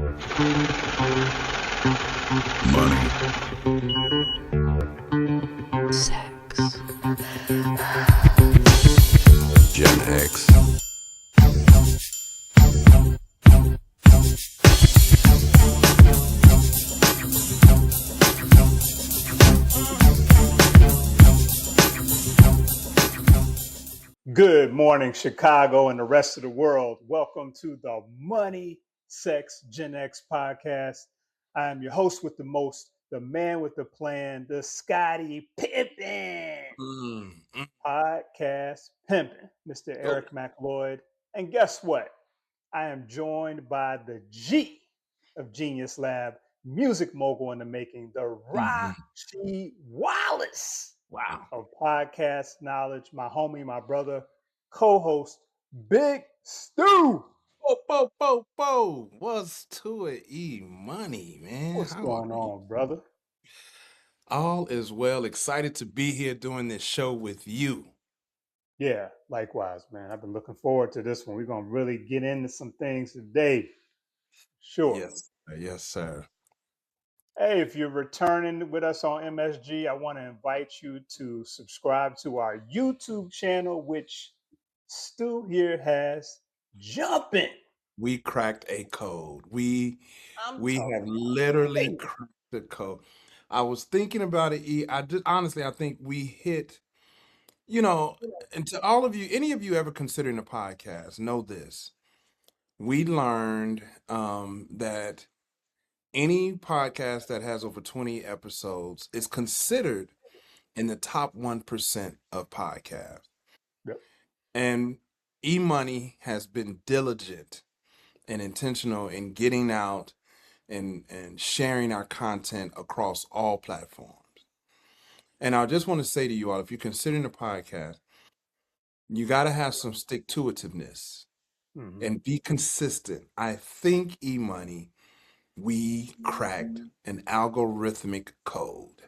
Money. Sex. Gen X. Good morning, Chicago and the rest of the world. Welcome to the Money, Sex, Gen X podcast. I am your host with the most, the man with the plan, the Scotty Pimpin' podcast pimpin', Mr. Eric McLeod. And guess what? I am joined by the G of Genius Lab, music mogul in the making, the Rashi Wallace Wow. of podcast knowledge, my homie, my brother, co-host, Big Stu. What's to it, E-Money, man? What's How going are you? on, brother? All is well. Excited to be here doing this show with you. Yeah, likewise, man. I've been looking forward to this one. We're going to really get into some things today. Sure. Yes, sir. Hey, if you're returning with us on MSG, I want to invite you to subscribe to our YouTube channel, which Stu here has jumping. We cracked a code. We I'm have talking literally crazy. cracked the code. I was thinking about it, E. Honestly, I think we hit, and to all of you, any of you ever considering a podcast, know this. We learned that any podcast that has over 20 episodes is considered in the top 1% of podcasts. Yep. And E-Money has been diligent and intentional in getting out and sharing our content across all platforms. And I just want to say to you all, if you're considering a podcast, you got to have some stick-to-itiveness and be consistent. I think E-Money, we cracked an algorithmic code Yeah,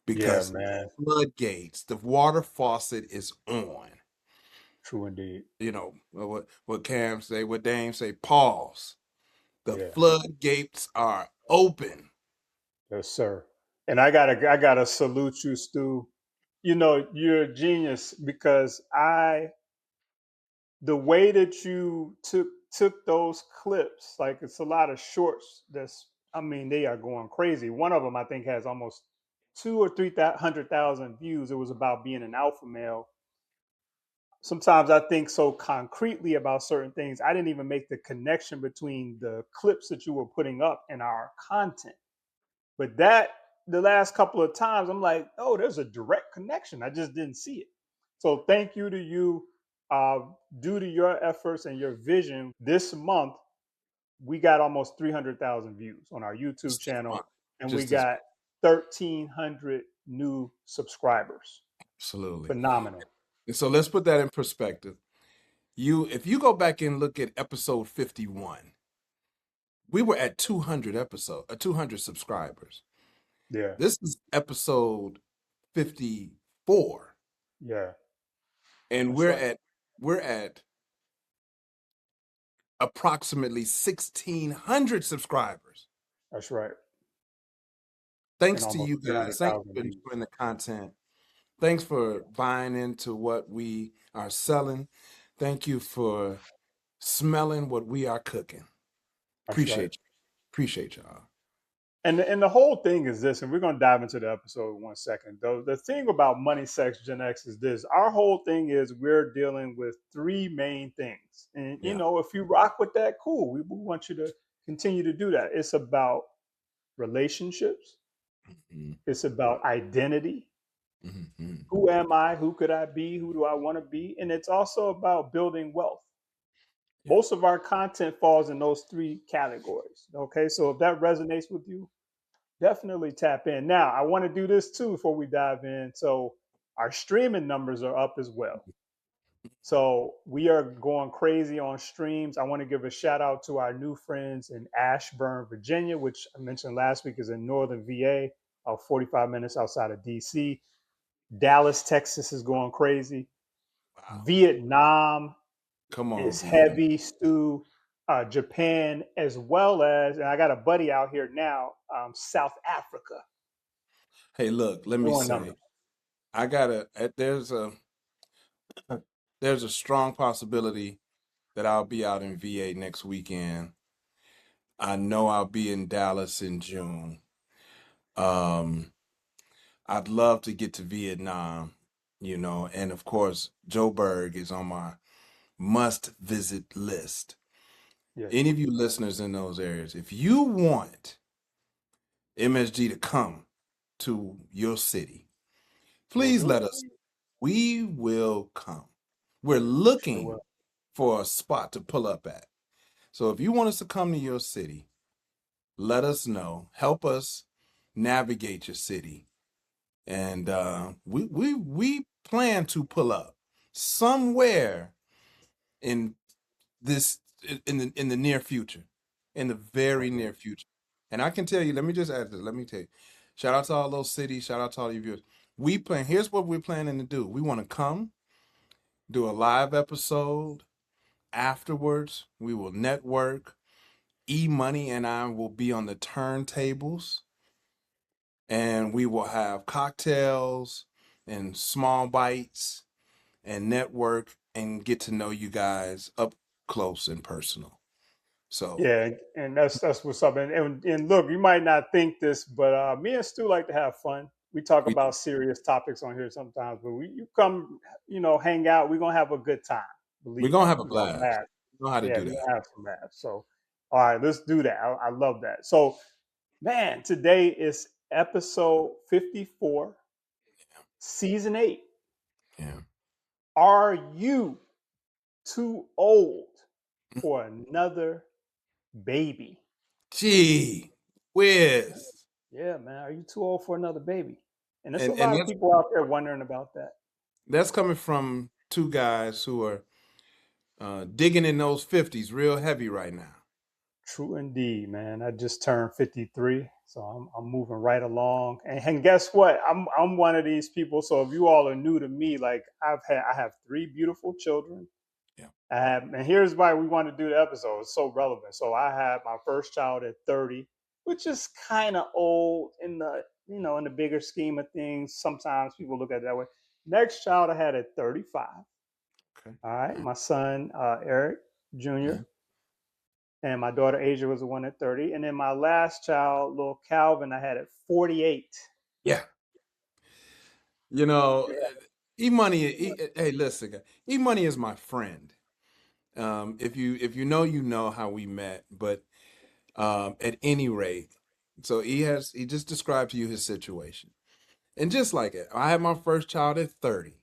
because man. floodgates, the water faucet is on. True indeed. What Cam say, what Dame say, pause. The Yeah. floodgates are open. Yes, sir. And I gotta salute you, Stu. You know, you're a genius because the way that you took those clips, like it's a lot of shorts they are going crazy. One of them I think has almost 200,000 or 300,000 views. It was about being an alpha male. Sometimes I think so concretely about certain things. I didn't even make the connection between the clips that you were putting up and our content. But the last couple of times, I'm like, oh, there's a direct connection. I just didn't see it. So thank you to you. Due to your efforts and your vision, this month we got almost 300,000 views on our YouTube channel, and we Just as got 1,300 new subscribers. absolutely. Phenomenal. And so let's put that in perspective. If you go back and look at episode 51, we were at 200 subscribers. Yeah. This is episode 54, Yeah. and That's we're right. at approximately 1,600 subscribers. That's right. And Thanks to almost you guys. Thanks 300,000 for views. enjoying the content. Thanks for buying into what we are selling. Thank you for smelling what we are cooking. That's right. Appreciate y'all. And the whole thing is this, and we're going to dive into the episode in 1 second. Though the thing about Money, Sex, Gen X is this: our whole thing is we're dealing with three main things, and Yeah. if you rock with that, cool. We want you to continue to do that. It's about relationships. Mhm. It's about identity. Mhm. Who am I? Who could I be? Who do I want to be? And it's also about building wealth. Yeah. Most of our content falls in those three categories. Okay, so if that resonates with you, definitely tap in. Now, I want to do this too before we dive in. So, our streaming numbers are up as well. So, we are going crazy on streams. I want to give a shout out to our new friends in Ashburn, Virginia, which I mentioned last week is in northern VA, 45 minutes outside of DC. Dallas, Texas is going crazy. Wow. Vietnam Come on, is V. heavy, Stu. Japan, as well as, and I got a buddy out here now, South Africa. Hey, look, let me Doing say, numbers. I gotta. There's a strong possibility that I'll be out in VA next weekend. I know I'll be in Dallas in June. Um, I'd love to get to Vietnam, and of course, Joburg is on my must visit list. Yeah, Any of you listeners in those areas, if you want MSG to come to your city, we'll please do let it. us. We will come. We're Sure looking will. for a spot to pull up at. So if you want us to come to your city, let us know. Help us navigate your city, and we plan to pull up somewhere in this in the near future, in the We'll very do near it. future. And I can tell you, let me just add this. Let me tell you, shout out to all those cities. Shout out to all you viewers. We plan. Here's what we're planning to do. We want to come do a live episode. Afterwards, we will network. E Money and I will be on the turntables, and we will have cocktails and small bites and network and get to know you guys up close and personal. So Yeah, and that's what's up. And look, you might not think this, but me and Stu like to have fun. We talk we do. about serious topics on here sometimes, but you come, hang out. We're gonna have a good time. We're Believe gonna me, have a we're gonna blast. laugh. We know how to Yeah, do we're that. gonna have some laughs. So, all right, let's do that. I love that. So, man, today is episode 54, season 8. Yeah. Are you too old for another baby? Gee whiz. Yeah, man. Are you too old for another baby? And there's a And lot of that's people out there wondering about that. coming from two guys who are digging in those 50s real heavy right now. True indeed, man. I just turned 53, so I'm moving right along. And guess what? I'm one of these people. So if you all are new to me, like I have 3 beautiful children. Yeah. And here's why we want to do the episode. It's so relevant. So I had my first child at 30, which is kind of old in the bigger scheme of things. Sometimes people look at it that way. Next child I had at 35. Okay. All right, Yeah. my son Eric Yeah. Jr. and my daughter Asia was the one at 30, and then my last child, little Calvin, I had at 48. Yeah. You know, Yeah, Hey, listen, guy. E Money is my friend. If you know, you know how we met. But at any rate, so he just described to you his situation, and just like it, I had my first child at 30.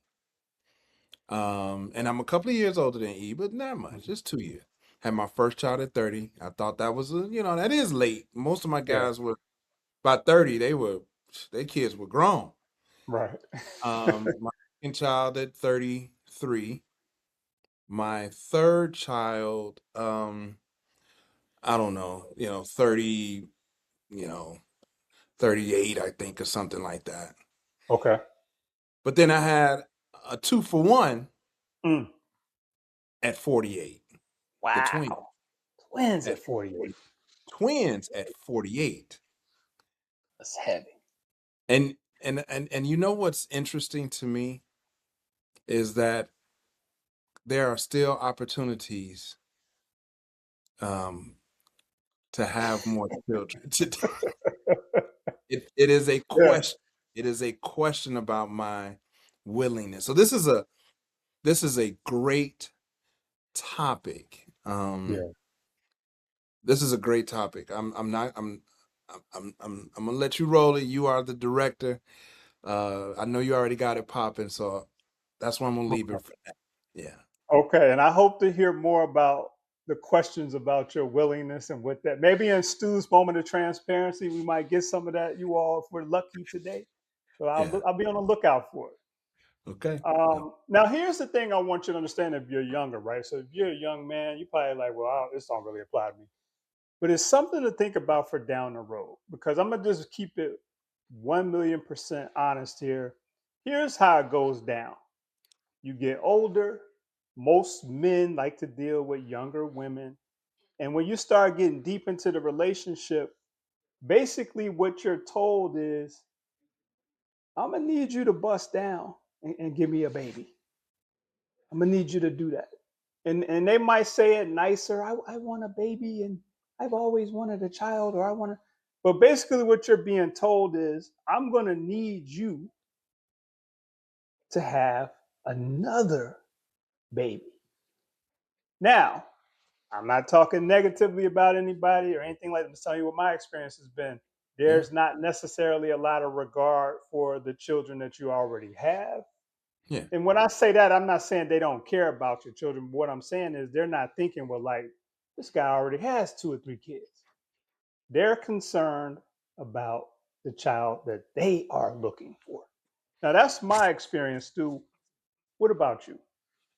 And I'm a couple of years older than E, but not much, just 2 years. Had my first child at 30. I thought that was that is late. Most of my yeah, guys were by 30. Their kids were grown. right. My second child at 33. My third child, I don't know, 30, you know, 38, I think, or something like that. Okay. But then I had a two for one Mm. at 48. The twin Wow. Twins at at 48. twins at 48. That's heavy. And you know what's interesting to me is that there are still opportunities um, to have more children today. It is a Yeah, question. It is a question about my willingness. So this is a great topic. yeah. This is a great topic. I'm not I'm gonna let you roll it. You are the director. I know you already got it popping, so that's why I'm gonna leave it for that. Yeah. Okay, and I hope to hear more about the questions about your willingness and what that. Maybe in Stu's moment of transparency, we might get some of that. You all, if we're lucky today, so Yeah. I'll be on the lookout for it. Okay. No. Now, here's the thing I want you to understand if you're younger, right? So if you're a young man, you probably like, well, this don't really apply to me. But it's something to think about for down the road because I'm gonna just keep it 1,000,000% honest here. Here's how it goes down. You get older. Most men like to deal with younger women, And when you start getting deep into the relationship, basically what you're told is, I'm gonna need you to bust down and give me a baby. I'm gonna need you to do that. And they might say it nicer. I want a baby and I've always wanted a child, or I want to. But basically, what you're being told is, I'm gonna need you to have another baby. Now, I'm not talking negatively about anybody or anything like that. I'm just telling you what my experience has been. Yeah. There's not necessarily a lot of regard for the children that you already have. Yeah. And when I say that, I'm not saying they don't care about your children. What I'm saying is they're not thinking, well, like, this guy already has 2 or 3 kids. They're concerned about the child that they are looking for. Now, that's my experience, Stu. What about you?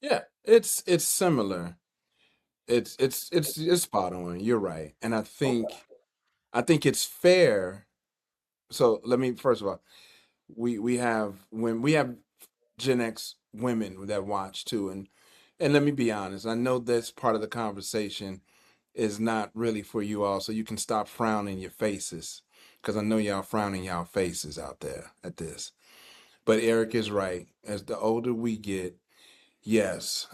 Yeah. It's similar. It's spot on. You're right. And Okay. I think it's fair. So let me first of all, we have when we have Gen X women that watch too, and let me be honest, I know this part of the conversation is not really for you all, so you can stop frowning your faces because I know y'all frowning y'all faces out there at this. But Eric is right. As the older we get, yes,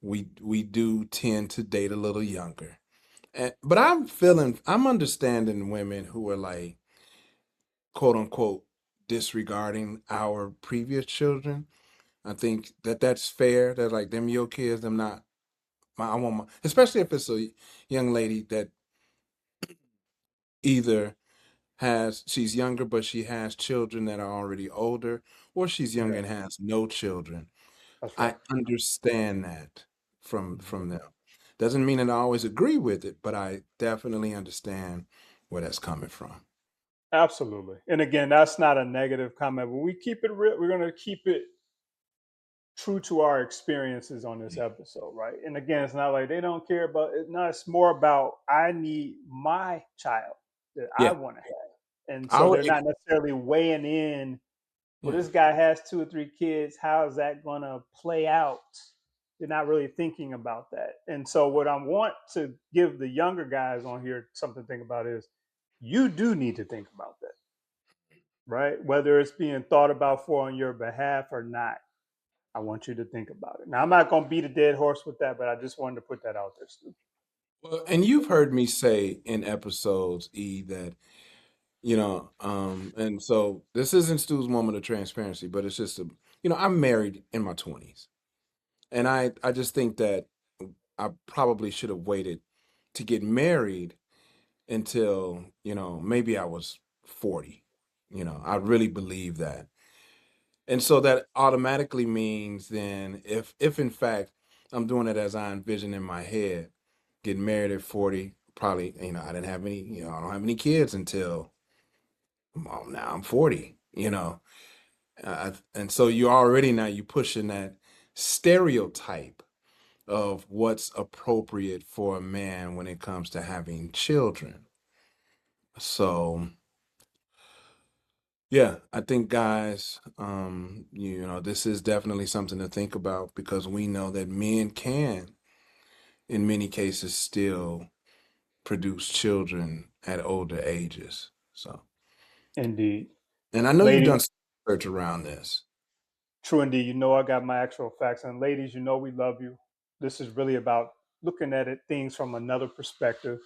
we do tend to date a little younger. But I'm understanding women who are like, quote unquote, disregarding our previous children. I think that that's fair. That like them your kids, them not I want my, especially if it's a young lady that either she's younger but she has children that are already older, or she's younger Yeah, and has no children. that's I right. understand that Mhm. from them. Doesn't mean that I always agree with it, but I definitely understand where that's coming from. Absolutely. And again, that's not a negative comment. When we keep it real, we're going to keep it true to our experiences on this Yeah. episode, right? And again, it's not like they don't care about it. No, it's more about, I need my child that I Yeah. want to have. And I so would they're not necessarily weighing in, well, yeah. this guy has 2 or 3 kids. How is that going to play out? They're not really thinking about that. And so, what I want to give the younger guys on here something to think about is, you do need to think about that, right? Whether it's being thought about for on your behalf or not, I want you to think about it. Now, I'm not going to beat a dead horse with that, but I just wanted to put that out there, Stu. Well, and you've heard me say in episodes, that and so this isn't Stu's moment of transparency, but it's just I'm married in my 20s. And I just think that I probably should have waited to get married until, maybe I was 40. I really believe that. And so that automatically means then if in fact I'm doing it as I envision in my head, getting married at 40, probably, I didn't have any, I don't have any kids until, well, now I'm 40, and so you already now you pushing that stereotype of what's appropriate for a man when it comes to having children. So yeah, I think guys, this is definitely something to think about because we know that men can, in many cases, still produce children at older ages. So, Indeed. and I know you've Ladies, done some research around this. true indeed. You know, I got my actual facts. And ladies, you know, we love you. This is really about looking at it, things from another perspective.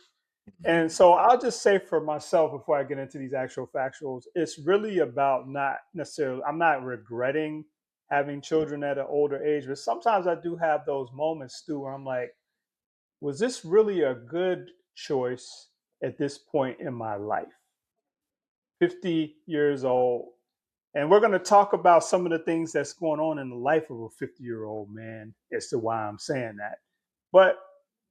And Mhm. so I'll just say for myself before I get into these actual factuals, it's really about not necessarily, I'm not regretting having children at an older age, but sometimes I do have those moments, Stu, where I'm like, was this really a good choice at this point in my life? 50 years old. And we're going to talk about some of the things that's going on in the life of a 50-year-old man as to why I'm saying that. But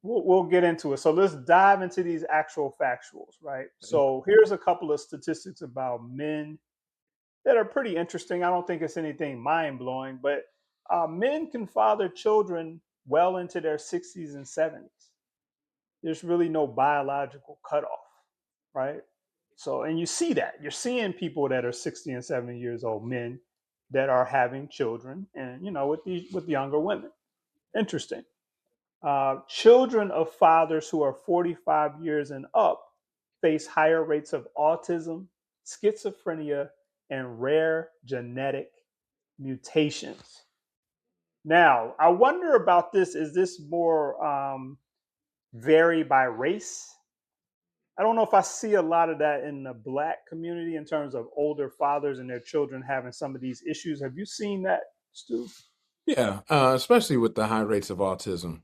we'll get into it. So let's dive into these actual factuals, right? So here's a couple of statistics about men that are pretty interesting. I don't think it's anything mind blowing, but men can father children well into their 60s and 70s. There's really no biological cutoff, right? So, and you see that you're seeing people that are 60 and 70 years old, men that are having children, and with younger women. Interesting. Children of fathers who are 45 years and up face higher rates of autism, schizophrenia, and rare genetic mutations. Now, I wonder about this. Is this more vary by race? I don't know if I see a lot of that in the Black community in terms of older fathers and their children having some of these issues. Have you seen that, Stu? Yeah, especially with the high rates of autism.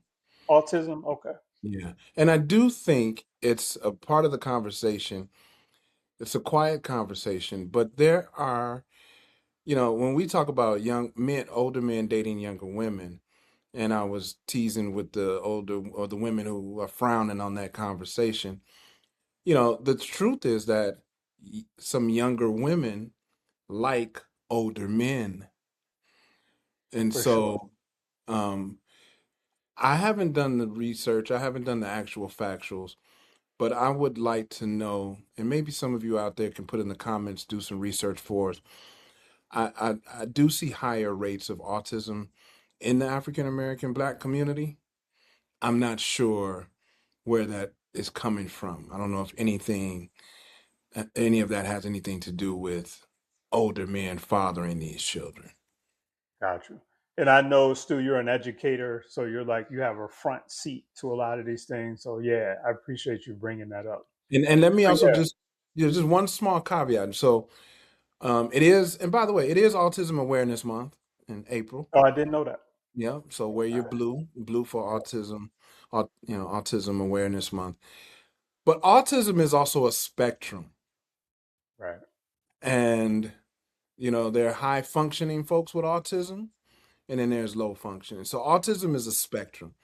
Autism? Okay. Yeah. And I do think it's a part of the conversation. It's a quiet conversation, but there are, when we talk about young men, older men dating younger women, and I was teasing with the older or the women who are frowning on that conversation, the truth is that some younger women like older men. And For sure. so, um, I haven't done the research, I haven't done the actual factuals, but I would like to know, and maybe some of you out there can put in the comments, do some research for us. I do see higher rates of autism in the African American Black community. I'm not sure where that is coming from. I don't know if any of that has anything to do with older men fathering these children. Got you. And I know, Stu, you're an educator, so you're like you have a front seat to a lot of these things. So yeah, I appreciate you bringing that up. And let me But also yeah, just one small caveat. So it is, and by the way, it is Autism Awareness Month in April. oh, I didn't know that. Yeah, so wear All your right, blue for autism, Autism Awareness Month. But autism is also a spectrum, right. and there are high functioning folks with autism, and then there's low functioning. So autism is a spectrum.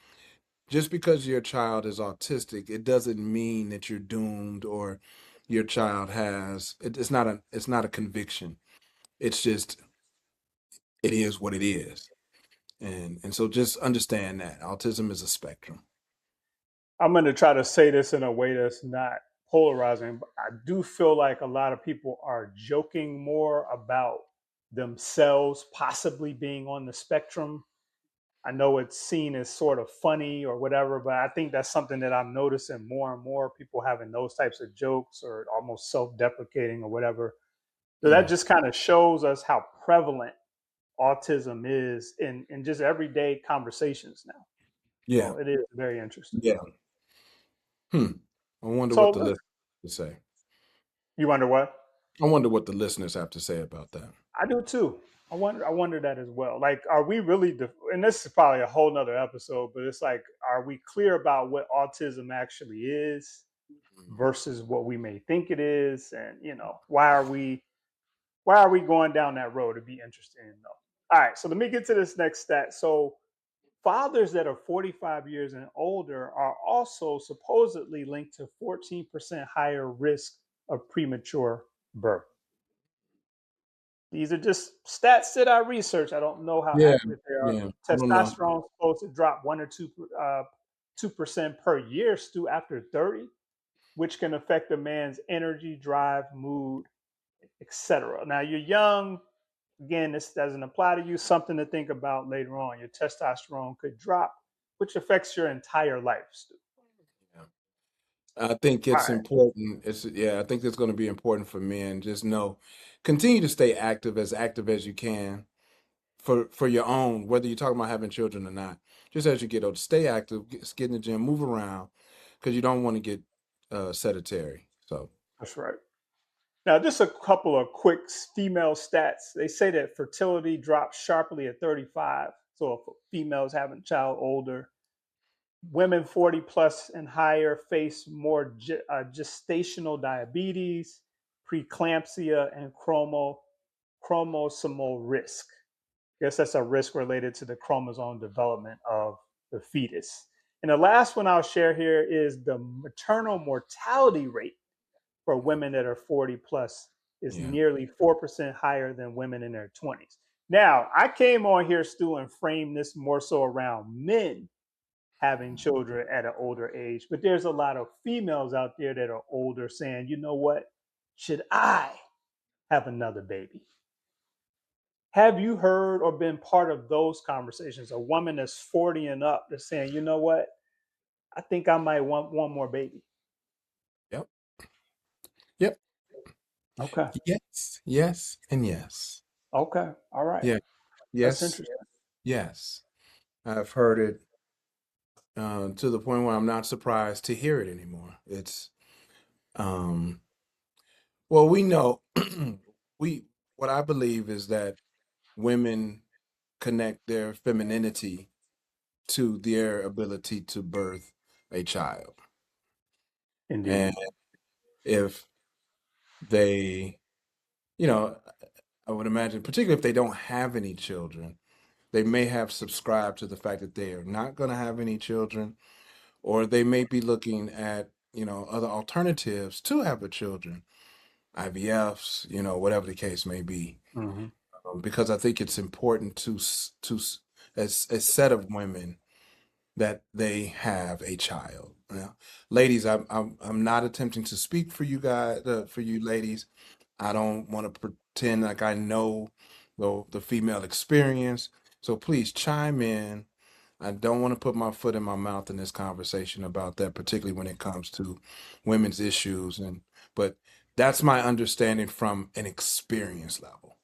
Just because your child is autistic, it doesn't mean that you're doomed or your child it's not a conviction. It's just it is what it is. And so just understand that autism is a spectrum. I'm going to try to say this in a way that's not polarizing, but I do feel like a lot of people are joking more about themselves possibly being on the spectrum. I know it's seen as sort of funny or whatever, but I think that's something that I'm noticing more and more people having those types of jokes or almost self deprecating or whatever. So that Mm. just kind of shows us how prevalent autism is in just everyday conversations now. Yeah. So it is very interesting. Yeah. Hmm. I wonder So what the let's, listeners have to say. you wonder what? I wonder what the listeners have to say about that. I do too. I wonder that as well. Like, are we really? And this is probably a whole nother episode, but it's like, are we clear about what autism actually is versus what we may think it is? And why are we going down that road? It'd be interesting to know. All right, so let me get to this next stat. So fathers that are 45 years and older are also supposedly linked to 14% higher risk of premature birth. These are just stats that I researched. I don't know how Yeah. accurate they are. Yeah. I don't know. Testosterone is supposed to drop 1 or 2% per year, Stu, after 30, which can affect a man's energy, drive, mood, etc. Now you're young. Again, this doesn't apply to you. Something to think about later on. Your testosterone could drop, which affects your entire life, Stu. Yeah. I think All it's right, important. I think it's going to be important for men. Just know, continue to stay active as you can for your own, whether you're talking about having children or not. Just as you get older, stay active, get in the gym, move around, because you don't want to get sedentary. So that's right. Now, just a couple of quick female stats. They say that fertility drops sharply at 35. So if females having a child older, women 40 plus and higher face more gestational diabetes, preeclampsia, and chromosomal risk. I guess that's a risk related to the chromosome development of the fetus. And the last one I'll share here is the maternal mortality rate for women that are 40 plus is yeah, nearly 4% higher than women in their 20s. Now, I came on here, Stu, and framed this more so around men having children at an older age, but there's a lot of females out there that are older saying, you know what? Should I have another baby? Have you heard or been part of those conversations? A woman that's 40 and up that's saying, you know what? I think I might want one more baby. Yep. Yep. Okay. Yes. Yes. And yes. Okay. All right. Yeah. That's Yes. interesting. Yes. I've heard it to the point where I'm not surprised to hear it anymore. It's um well, we know we what I believe is that women connect their femininity to their ability to birth a child. Indeed. And if they, you know, I would imagine, particularly if they don't have any children, they may have subscribed to the fact that they are not going to have any children, or they may be looking at, other alternatives to have a children, IVFs, whatever the case may be. Hmm. Because I think it's important as a set of women that they have a child. Now, ladies, I'm not attempting to speak for you guys, for you ladies. I don't want to pretend like I know the female experience. So please chime in. I don't want to put my foot in my mouth in this conversation about that, particularly when it comes to women's issues. But that's my understanding from an experience level.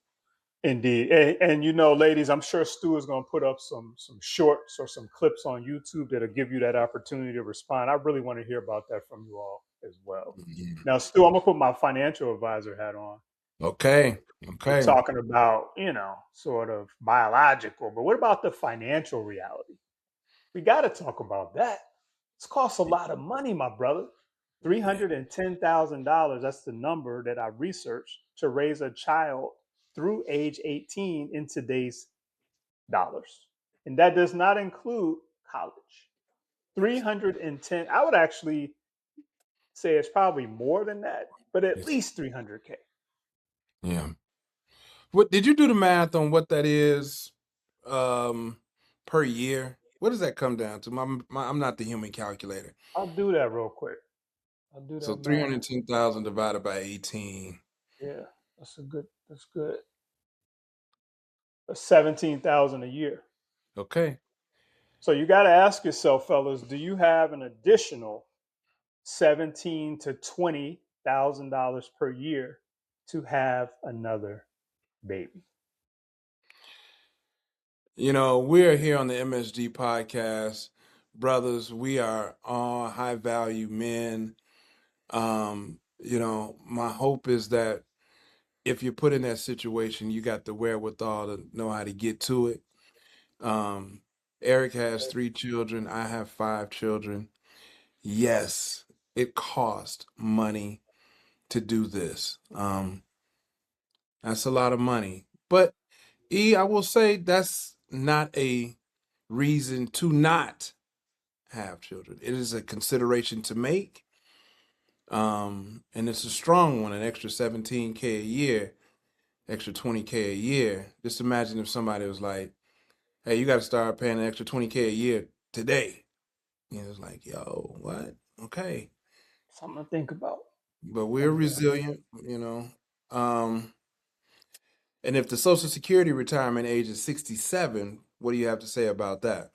Indeed. And you know, ladies, I'm sure Stu is going to put up some shorts or some clips on YouTube that'll give you that opportunity to respond. I really want to hear about that from you all as well. Mhm. Now, Stu, I'm gonna put my financial advisor hat on. Okay. We're Okay. talking about, sort of biological, but what about the financial reality? We got to talk about that. It's costs a lot of money, my brother. Yeah. $310,000. That's the number that I researched to raise a child through age 18 in today's dollars. And that does not include college. 310, I would actually say it's probably more than that, but at Yes. least 300K. Yeah. What did you do the math on what that is um per year? What does that come down to? I'm not the human calculator. I'll do that real quick. I'll do So that math. 310,000 divided by 18. Yeah, that's good. That's 17,000 a year. Okay. So you got to ask yourself, fellas, do you have an additional 17 to $20,000 per year to have another baby? We're here on the MSG podcast. Brothers, we are all high value men. My hope is that if you're put in that situation, you got the wherewithal to know how to get to it. Um, Eric has 3 children. I have 5 children. Yes, it cost money to do this. That's a lot of money. But I will say that's not a reason to not have children. It is a consideration to make. And it's a strong one, an extra 17K a year, extra 20K a year. Just imagine if somebody was like, hey, you got to start paying an extra 20K a year today. It's like, yo, what? Okay. Something to think about. But we're Something to think about. resilient. Um, and if the Social Security retirement age is 67, what do you have to say about that?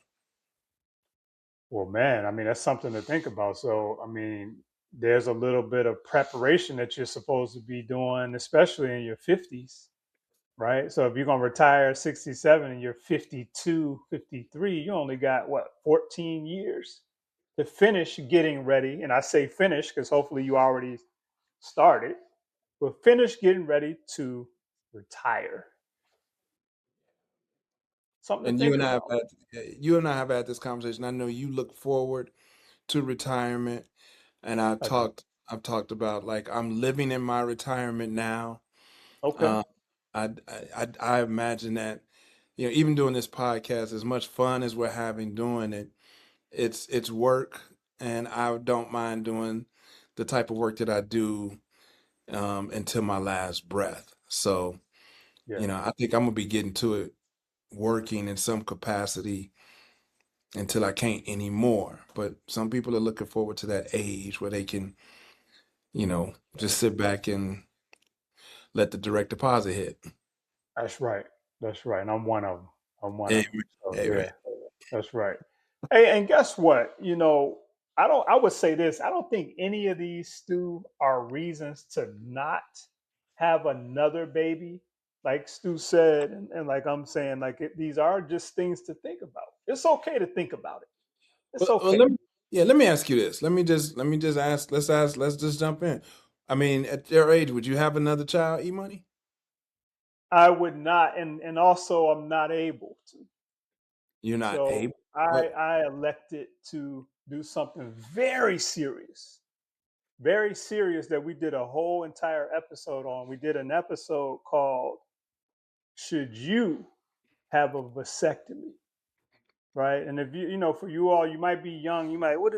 Well, man, I mean, that's something to think about. So, I mean, there's a little bit of preparation that you're supposed to be doing, especially in your 50s, right? So, if you're going to retire at 67 and you're 52, 53, you only got what, 14 years to finish getting ready. And I say finish because hopefully you already started, but finish getting ready to retire. Something to And think about. you and I have had this conversation. I know you look forward to retirement, and I do. I've talked about like I'm living in my retirement now. Okay. Uh, I imagine that even doing this podcast, as much fun as we're having doing it, it's work, and I don't mind doing the type of work that I do until my last breath. So Yeah. I think I'm gonna be getting to it, working in some capacity until I can't anymore. But some people are looking forward to that age where they can, just sit back and let the direct deposit hit. That's right. That's right. And I'm one of them. I'm one of them. Amen. So Amen. yeah, that's right. Hey, and guess what? I don't. I would say this. I don't think any of these, Stu, are reasons to not have another baby. Like Stu said, and like I'm saying, like these are just things to think about. It's okay to think about it. It's Well, okay. let me ask you this. Let me just ask. Let's just jump in. I mean, at your age, would you have another child, E Money? I would not, and also I'm not able to. You're not able. So What? I elected to do something very serious that we did a whole entire episode on. We did an episode called "Should You Have a Vasectomy?" Right? And if for you all, you might be young, you might what's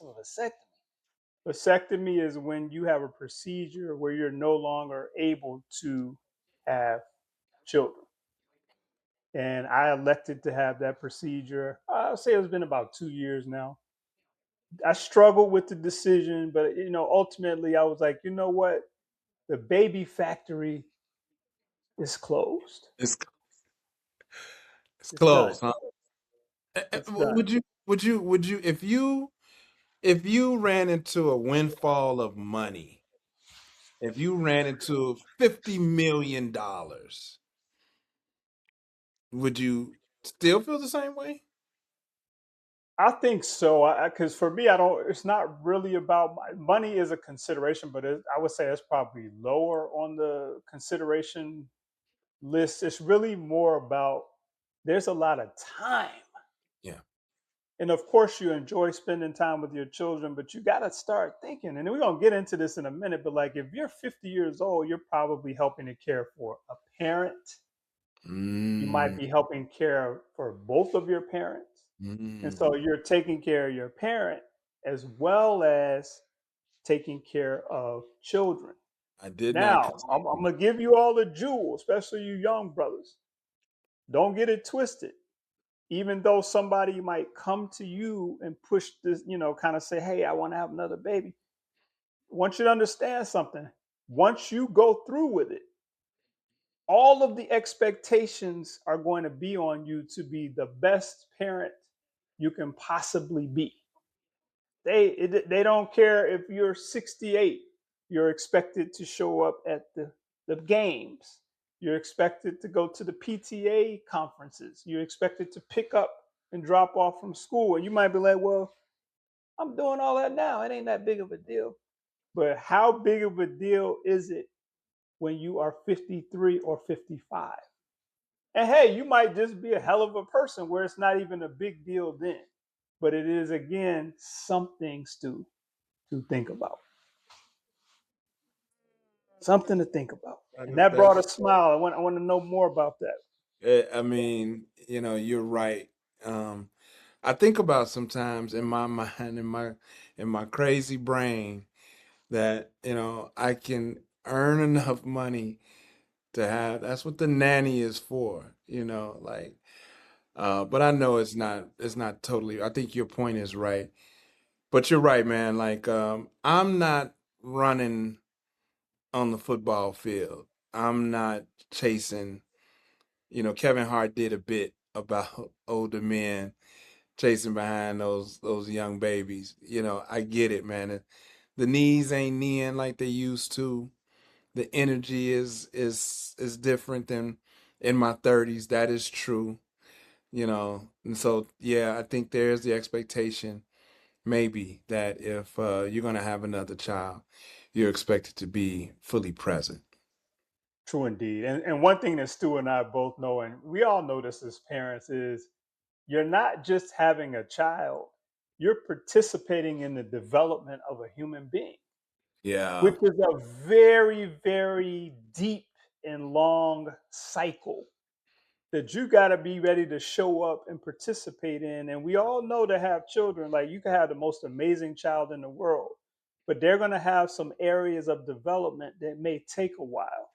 a vasectomy? Vasectomy is when you have a procedure where you're no longer able to have children. And I elected to have that procedure. I'll say it's been about 2 years now. I struggled with the decision, but ultimately I was like, you know what? The baby factory is closed. It's it's It's done. closed, huh? It's done. Would you if you ran into a windfall of money, if you ran into $50 million, would you still feel the same way? I think so. Because for me, I don't. It's not really about money is a consideration, but I would say it's probably lower on the consideration list. It's really more about there's a lot of time. Yeah. And of course, you enjoy spending time with your children, but you got to start thinking. And we're going to get into this in a minute, but like if you're 50 years old, you're probably helping to care for a parent. You might Mm, be helping care for both of your parents. And so mm. you're taking care of your parent as well as taking care of children. I did not Now, consider. I'm going to give you all the jewels, especially you young brothers. Don't get it twisted. Even though somebody might come to you and push this, kind of say, hey, I want to have another baby. I want you to understand something. Once you go through with it, all of the expectations are going to be on you to be the best parent you can possibly be. They don't care if you're 68. You're expected to show up at the games. You're expected to go to the PTA conferences. You're expected to pick up and drop off from school. And you might be like, well, I'm doing all that now. It ain't that big of a deal. But how big of a deal is it when you are 53 or 55? And hey, you might just be a hell of a person where it's not even a big deal then. But it is, again, something, Stu, to think about. Something to think about. And that brought a smile. I want to know more about that. I mean, you're right. Um, I think about sometimes in my mind, in my crazy brain, that I can earn enough money to have. That's what the nanny is for. Like, but I know it's not totally. I think your point is right. But you're right, man. Like, I'm not running on the football field. I'm not chasing. Kevin Hart did a bit about older men chasing behind those young babies. I get it, man. The knees ain't kneeing like they used to. The energy is different than in my 30s. That is true. And so yeah, I think there's the expectation maybe that if you're gonna have another child, you're expected to be fully present. True indeed. And one thing that Stu and I both know, and we all know this as parents, is you're not just having a child, you're participating in the development of a human being, Yeah. which is a very, very deep and long cycle that you got to be ready to show up and participate in. And we all know to have children, like you can have the most amazing child in the world, but they're going to have some areas of development that may take a while.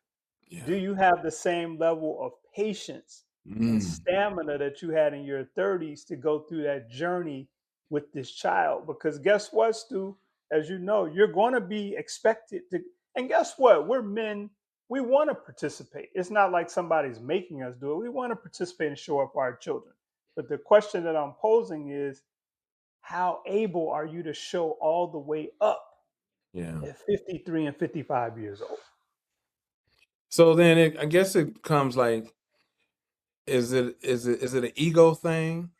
Do Yeah. you have the same level of patience and Mm. stamina that you had in your 30s to go through that journey with this child? Because guess what, Stu? As you know, you're going to be expected to. And guess what? We're men. we want to participate. It's not like somebody's making us do it. We want to participate and show up for our children. But the question that I'm posing is, how able are you to show all the way up Yeah. at 53 and 55 years old? So then I guess it comes like, is it an ego thing,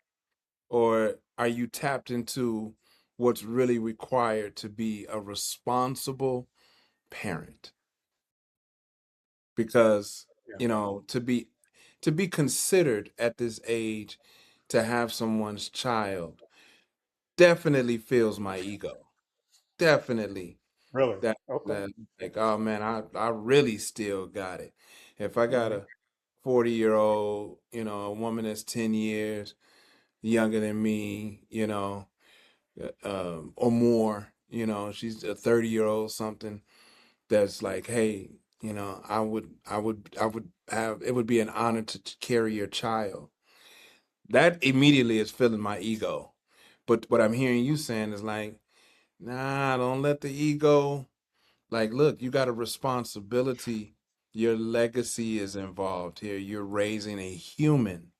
or are you tapped into what's really required to be a responsible parent? Because, Yeah. to be considered at this age to have someone's child definitely fills my ego. Definitely. Really? That Okay. that like, oh man, I really still got it. If I got Mhm. a 40-year-old, a woman that's 10 years younger than me, or more, she's a 30-year-old something that's like, hey, I would have, it would be an honor to carry your child. That immediately is filling my ego. But what I'm hearing you saying is like, nah, don't let the ego, like, look, you got a responsibility. Your legacy is involved here. You're raising a human,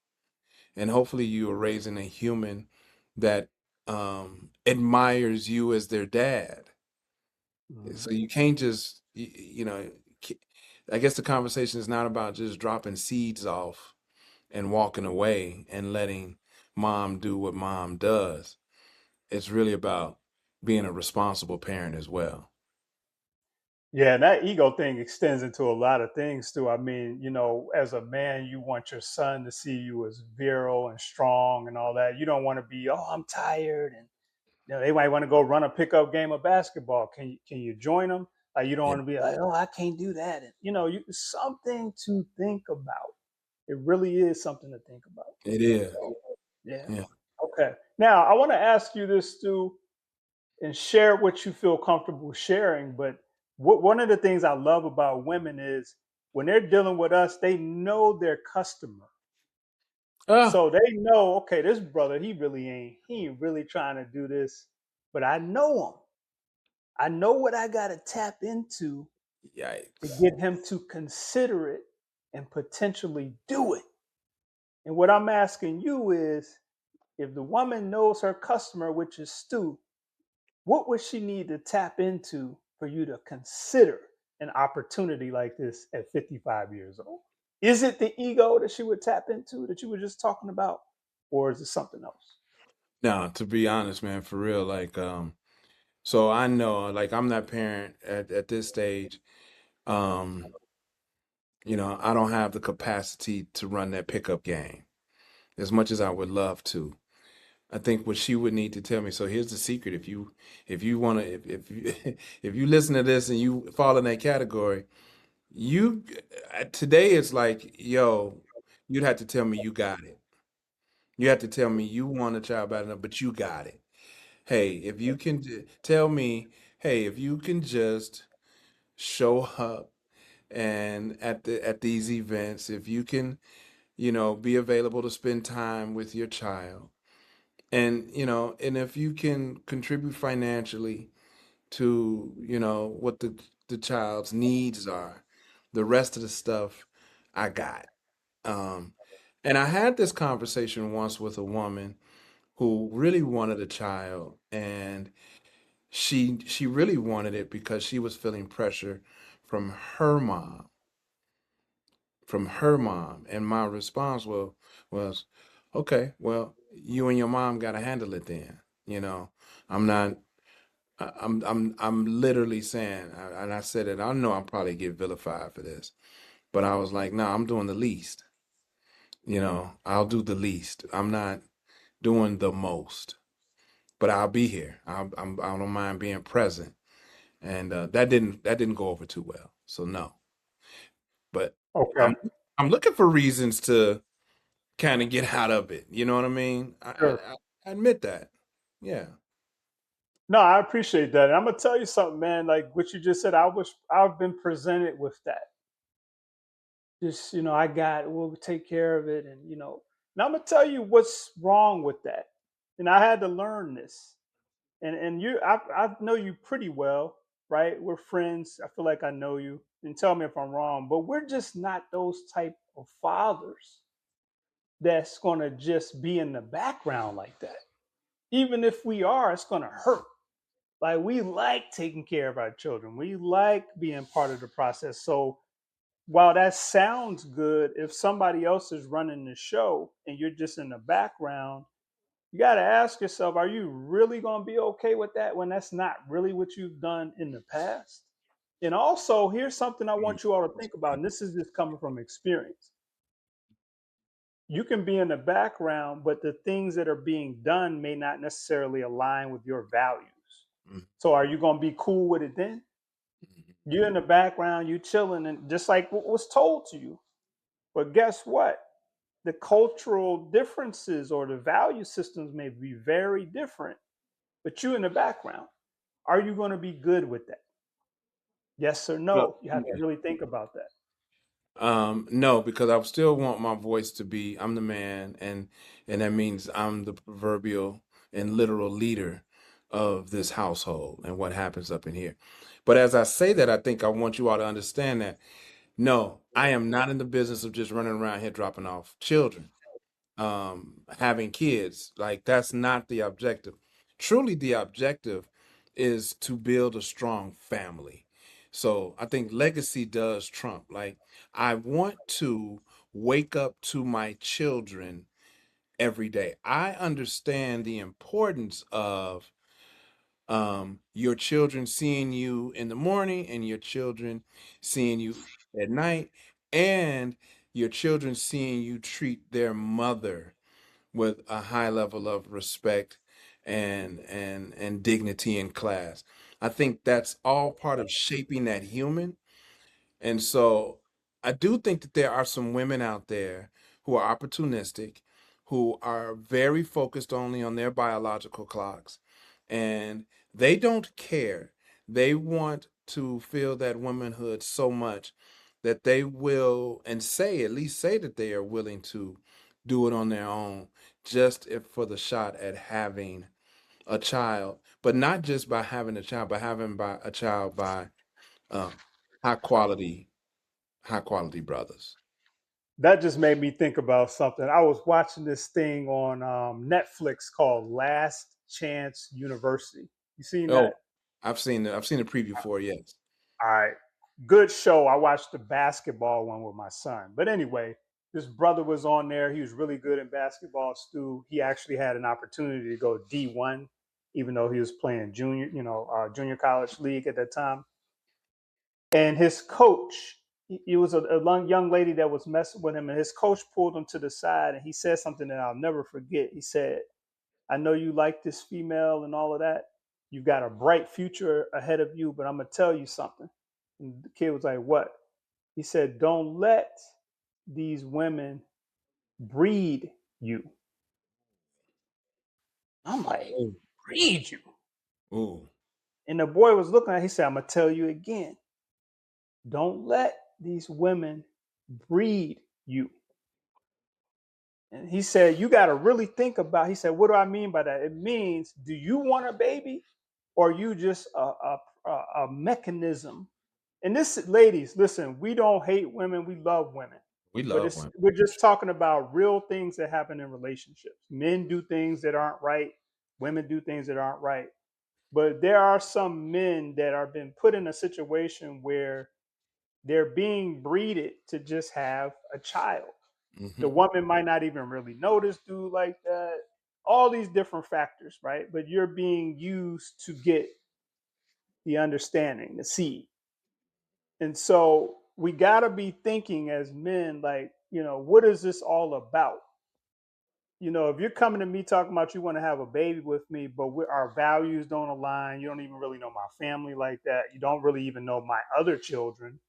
and hopefully you are raising a human that admires you as their dad. Mhm. So you can't just, ki- I guess the conversation is not about just dropping seeds off and walking away and letting mom do what mom does. It's really about being a responsible parent as well. Yeah, and that ego thing extends into a lot of things too. I mean, as a man, you want your son to see you as virile and strong and all that. You don't want to be, oh, I'm tired, and they might want to go run a pickup game of basketball. Can you join them? Like, you don't Yeah, want to be like, oh, I can't do that. And something to think about. It really is something to think about. it is. So, yeah. Yeah. Okay. Now I want to ask you this, Stu, and share what you feel comfortable sharing. But one of the things I love about women is when they're dealing with us, they know their customer. Ah, So they know, okay, this brother, he ain't really trying to do this, but I know him. I know what I got to tap into to yikes. get him to consider it and potentially do it. And what I'm asking you is, if the woman knows her customer, which is Stu, what would she need to tap into for you to consider an opportunity like this at 55 years old? Is it the ego that she would tap into that you were just talking about, or is it something else? Now, to be honest, man, for real, like, so I know, like, I'm that parent at this stage. Um, I don't have the capacity to run that pickup game as much as I would love to. I think what she would need to tell me. So here's the secret: if you want to, if you if you listen to this and you fall in that category, you today it's like, yo, you'd have to tell me you got it. You have to tell me you want a child bad enough, but you got it. Hey, if you can tell me, hey, if you can just show up and at these events, if you can, be available to spend time with your child, and if you can contribute financially to, what the child's needs are, the rest of the stuff I got. Um, and I had this conversation once with a woman who really wanted a child, and she really wanted it because she was feeling pressure from her mom, and my response was, okay, well, you and your mom got to handle it then. I'm not. I'm literally saying, and I said it. I know I'll probably get vilified for this, but I was like, no, I'm doing the least. I'll do the least. I'm not doing the most, but I'll be here. I don't mind being present, and that didn't go over too well. So no, but I'm Okay, I'm looking for reasons to kind of get out of it. You know what I mean? sure. I admit that. Yeah. No, I appreciate that. And I'm gonna tell you something, man. Like what you just said, I've been presented with that. Just we'll take care of it, and Now I'm gonna tell you what's wrong with that. And I had to learn this. And I know you pretty well. right? We're friends. I feel like I know you. And tell me if I'm wrong, but we're just not those type of fathers that's going to just be in the background like that. Even if we are, it's going to hurt. Like we like taking care of our children. We like being part of the process. So while that sounds good, if somebody else is running the show and you're just in the background, you got to ask yourself, are you really going to be okay with that when that's not really what you've done in the past? And also, here's something I want you all to think about, and this is just coming from experience. You can be in the background, but the things that are being done may not necessarily align with your values. Mhm. So, are you going to be cool with it then? You're in the background, you chilling, and just like what was told to you. But guess what? The cultural differences or the value systems may be very different, but you in the background. Are you going to be good with that? Yes or Well, no? You have to yeah. really think about that. No, because I still want my voice to be I'm the man, and that means I'm the proverbial and literal leader of this household and what happens up in here. But as I say that, I think I want you all to understand that no, I am not in the business of just running around here dropping off children, having kids. Like that's not the objective. Truly, the objective is to build a strong family. So I think legacy does trump. Like I want to wake up to my children every day. I understand the importance of your children seeing you in the morning and your children seeing you at night and your children seeing you treat their mother with a high level of respect and dignity in class. I think that's all part of shaping that human. And so I do think that there are some women out there who are opportunistic, who are very focused only on their biological clocks, and they don't care. They want to feel that womanhood so much that they will, and say, at least say that they are willing to do it on their own, just if for the shot at having a child, but not just by having a child, but having by a child by uh, high quality high quality brothers. That just made me think about something. I was watching this thing on Netflix called Last Chance University. You seen that? Oh, I've seen the preview for it, yes. All right. Good show. I watched the basketball one with my son. But anyway, this brother was on there. He was really good in basketball, Stu. He actually had an opportunity to go D1, even though he was playing junior, junior college league at that time. And his coach, he was a young lady that was messing with him, and his coach pulled him to the side and he said something that I'll never forget. He said, I know you like this female and all of that. You've got a bright future ahead of you, but I'm gonna tell you something. And the kid was like, what? He said, don't let these women breed you. I'm like, Oh, breed you. ooh, And the boy was looking at it, he said, I'm gonna tell you again. Don't let these women breed you. And he said, you got to really think about, he said, what do I mean by that? It means, do you want a baby or are you just a mechanism? And this, ladies, listen, we don't hate women, we love women. we But love it's women. we're just talking about real things that happen in relationships. Men do things that aren't right, women do things that aren't right. But there are some men that are been put in a situation where they're being breeded to just have a child. The Hmm. woman might not even really notice dude like that. All these different factors, right? But you're being used to get the understanding, the seed. And so we got to be thinking as men, like, what is this all about? If you're coming to me talking about you want to have a baby with me, but our values don't align, you don't even really know my family like that, you don't really even know my other children,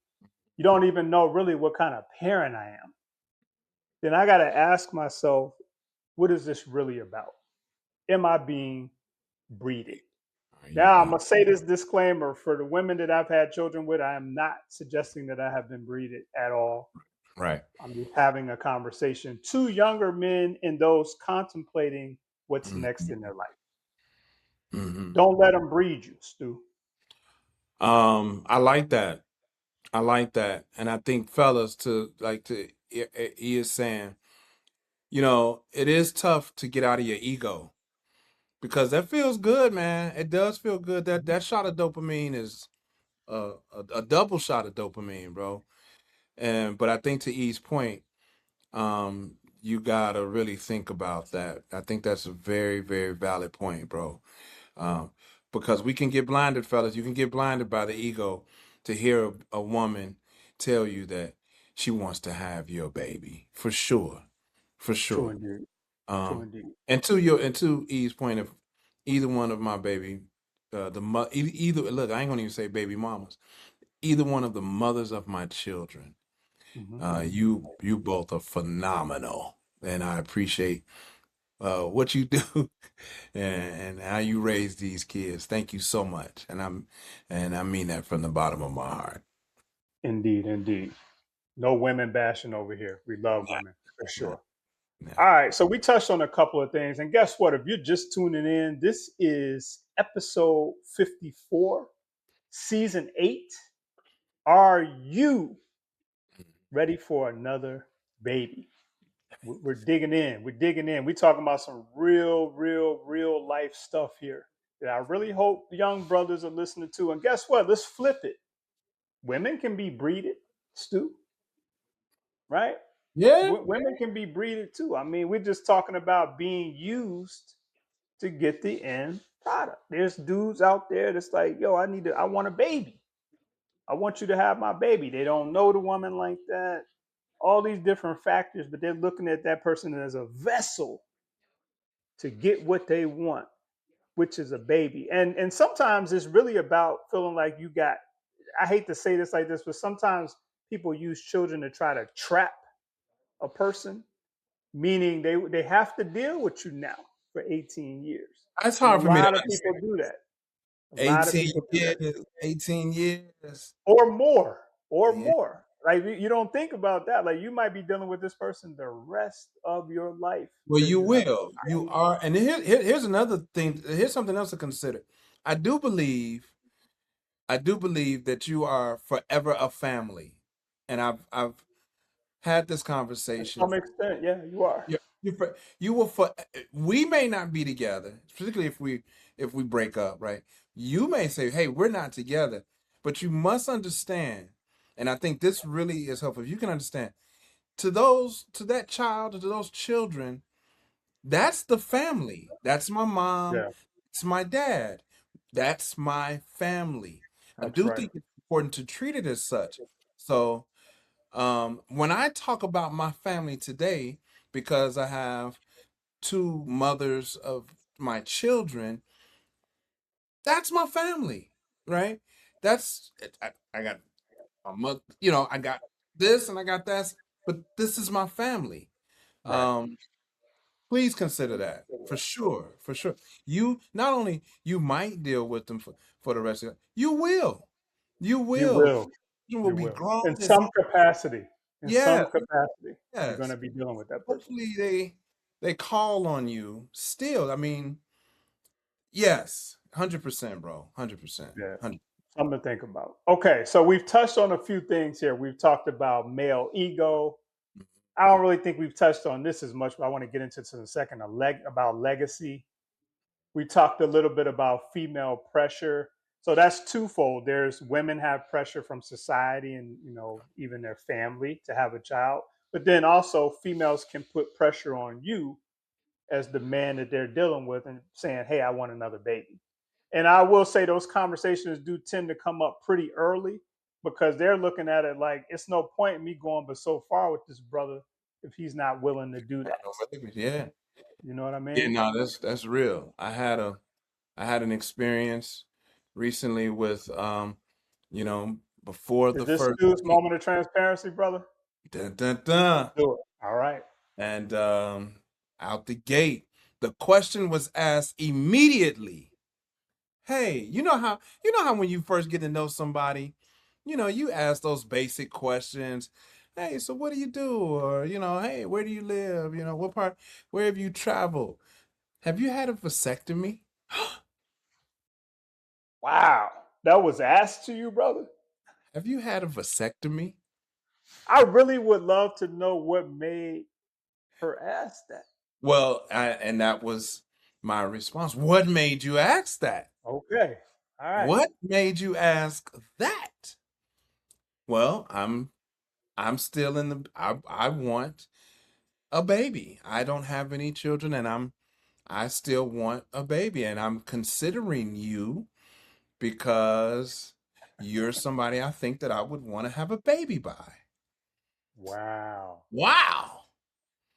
you don't even know really what kind of parent I am, then I got to ask myself, what is this really about? Am I being breeded? Are you Now, I'm being going to say this disclaimer for the women that I've had children with. I am not suggesting that I have been breeded at all. right? I'm just having a conversation to younger men and those contemplating what's next Hmm. in their life. Hmm. Don't let them breed you, Stu. I like that. I like that. And I think fellas he is saying, it is tough to get out of your ego because that feels good, man. It does feel good. That shot of dopamine is a double shot of dopamine, bro. And but I think to E's point, you gotta really think about that. I think that's a very, very valid point, bro. Um, because we can get blinded, fellas. You can get blinded by the ego to hear a woman tell you that she wants to have your baby, for sure, for True sure. indeed. True Um, indeed. and to E's point, of either one of my baby, either look, I ain't gonna even say baby mamas. Either one of the mothers of my children, Hmm. you both are phenomenal, and I appreciate what you do and how you raise these kids. Thank you so much, and I mean that from the bottom of my heart. Indeed, indeed. No women bashing over here. We love women for Nah, sure. nah. All right, so we touched on a couple of things, and guess what? If you're just tuning in, this is episode 54, season 8. Are you ready for another baby? We're digging in. We're digging in. We're talking about some real, real, real life stuff here that I really hope the young brothers are listening to. And guess what? Let's flip it. Women can be breeded, Stu, right? Yeah, Women can be breeded too. I mean, we're just talking about being used to get the end product. There's dudes out there that's like, yo, I want a baby. I want you to have my baby. They don't know the woman like that. All these different factors, but they're looking at that person as a vessel to get what they want, which is a baby. And sometimes it's really about feeling like you got, I hate to say this like this, but sometimes people use children to try to trap a person, meaning they have to deal with you now for 18 years. it's And a hard for me to lot of understand. people do that. A lot of 18 people do that. years, 18 years. Or more, or Yeah. more. Like you don't think about that. Like you might be dealing with this person the rest of your life Well, because you you have will. You are, and here's another thing. Here's something else to consider. I do believe, I do believe that you are forever a family, and I've had this to conversation. some extent, yeah, you are. You will for we may not be together, particularly if we break up, right? You may say, "Hey, we're not together," but you must understand, and I think this really is helpful. If you can understand, to that child, to those children, that's the family. That's my mom. Yeah, It's my dad. That's my family. I that's do right. think it's important to treat it as such. So when I talk about my family today, because I have two mothers of my children, that's my family, right? I got my mother, I got this and I got that, but this is my family. Right. Um, please consider that for sure, for sure. You not only you might deal with them for the rest of it, you You will. will. You will You be will. grown In as some capacity. In some yes, capacity, you're going yes. to be dealing with that person. Hopefully they call on you still. I mean, yes, 100%, bro. 100%. Yeah. 100. Something to think about. Okay, so we've touched on a few things here. We've talked about male ego. I don't really think we've touched on this as much, but I want to get into this in a second. About legacy. We talked a little bit about female pressure. So that's twofold. There's women have pressure from society and even their family to have a child, but then also females can put pressure on you as the man that they're dealing with and saying, "Hey, I want another baby." And I will say those conversations do tend to come up pretty early because they're looking at it like it's no point in me going but so far with this brother if he's not willing to do that. Yeah. You know what I Yeah, mean? no, that's real. I had an experience recently with you know, before Is the this first Stu's kid. moment of transparency, brother? Dun, dun, dun. Let's do it. All right. And out the gate, the question was asked immediately. Hey, you know how when you first get to know somebody, you ask those basic questions. Hey, so what do you do? Or, hey, where do you live? Where have you traveled? Have you had a vasectomy? Wow. That was asked to you, brother? Have you had a vasectomy? I really would love to know what made her ask that. Well, and that was my response. What made you ask that? Okay. All right. What made you ask that? Well, I'm still in the I want a baby. I don't have any children and I still want a baby and I'm considering you because you're somebody I think that I would want to have a baby by. Wow. Wow.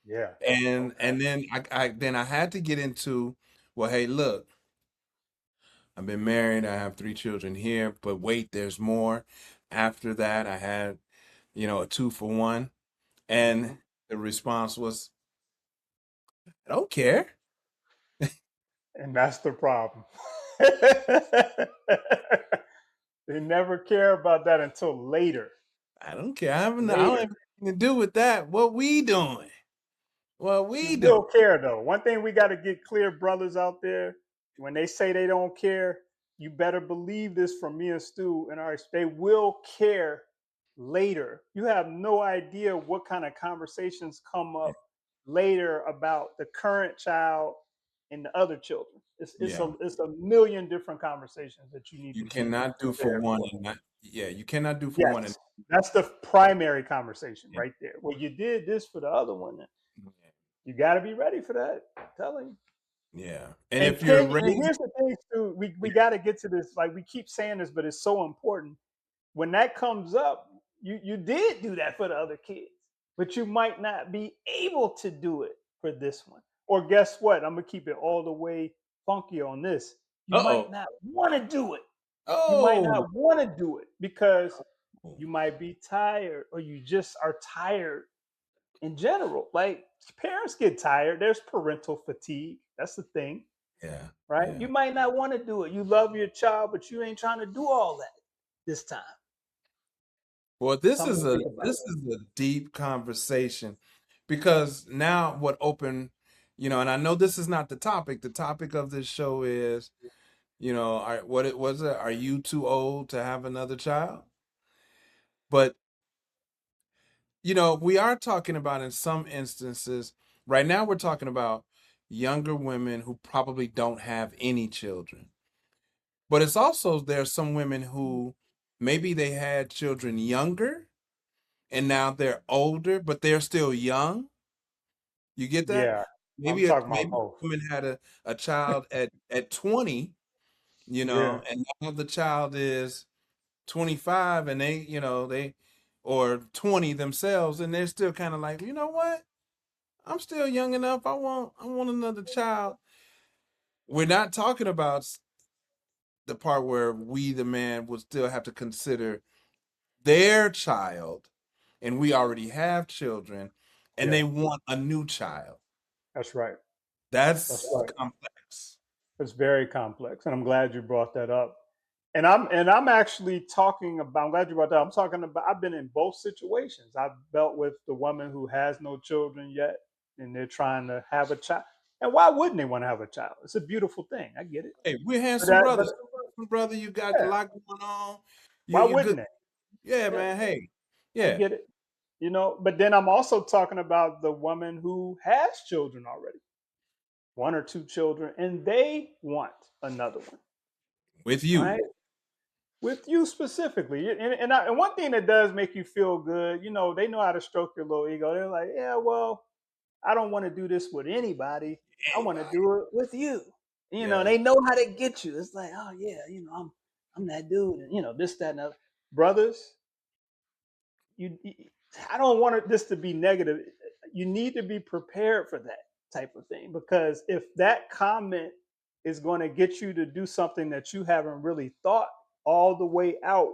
Yeah. Okay. And then I had to get into, well, hey, look, I've been married, I have 3 children here, but wait, there's more. After that, I had, a 2 for 1. Hmm. And the response was, I don't care. And that's the problem. They never care about that until later. I don't care. I don't have Later. anything to do with that. What we doing? What You we doing? will care though. One thing we got to get clear, brothers out there, when they say they don't care, you better believe this from me and Stu and our they will care later. You have no idea what kind of conversations come up later about the current child and the other children. Yeah. It's a million different conversations that you need You to be cannot do for prepared one for. and not, yeah, you cannot do for one and Yes, that's the primary conversation yeah. right there. Well, you did this for the other one. You got to be ready for that. I'm telling you. Yeah. And And if you're and raising, here's the thing, too. We got to get to this. Like we keep saying this, but it's so important. When that comes up, you did do that for the other kids, but you might not be able to do it for this one. Or guess what? I'm gonna keep it all the way funky on this. You might uh-oh. not want to do it. You might Oh. not want to do it because you might be tired, or you just are tired in general. Like parents get tired. There's parental fatigue. That's the thing, Yeah. right? Yeah. You might not want to do it. You love your child, but you ain't trying to do all that this time. Well, this Something is to a think about. this is a deep conversation because now what open, and I know this is not the topic. The topic of this show is, what it was it, are you too old to have another child? But, we are talking about in some instances, right now we're talking about younger women who probably don't have any children. But it's also there's some women who maybe they had children younger and now they're older, but they're still young. You get that? Yeah, I'm Maybe a talking about maybe both. a woman had a child at 20, Yeah, and now the child is 25 and they or 20 themselves and they're still kind of like, you know what? I'm still young enough. I want another child. We're not talking about the part where we the man would still have to consider their child and we already have children and yeah, they want a new child. that's right. That's That's right. complex. It's very complex, and I'm glad you brought that up. And I'm actually talking about. I'm glad you brought that up. I'm talking about. I've been in both situations. I've dealt with the woman who has no children yet, and they're trying to have a child. And why wouldn't they want to have a child? It's a beautiful thing. I get it. Hey, we're handsome But brothers. Brother, you got a yeah, lot going on. why You good. wouldn't they? Yeah, Yeah, man. Hey. I Yeah. get it. But then I'm also talking about the woman who has children already, one or two children, and they want another one, With you. right? With you specifically. And one thing that does make you feel good, they know how to stroke your little ego. They're like, yeah, well, I don't want to do this with anybody. I want to Anybody. do it with you. Yeah. They know how to get you. It's like, oh yeah, I'm that dude, and this, that, and other. Brothers, you I don't want this to be negative. You need to be prepared for that type of thing, because if that comment is going to get you to do something that you haven't really thought all the way out,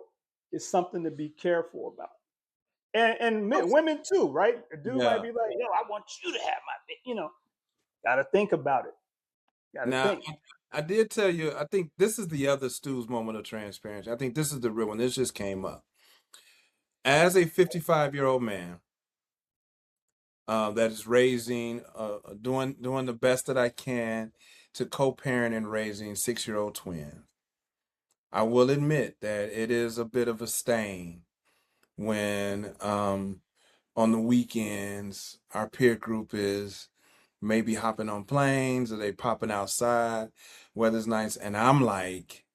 it's something to be careful about. And women too, right? A dude might Yeah. be like, yo, I want you to have gotta think about it. Gotta Now, think. I did tell you, I think this is the other Stu's moment of transparency. I think this is the real one. This just came up. As a 55-year-old man that is raising, doing the best that I can to co-parent and raising 6-year-old twins, I will admit that it is a bit of a stain when on the weekends our peer group is maybe hopping on planes or they popping outside, weather's nice, and I'm like,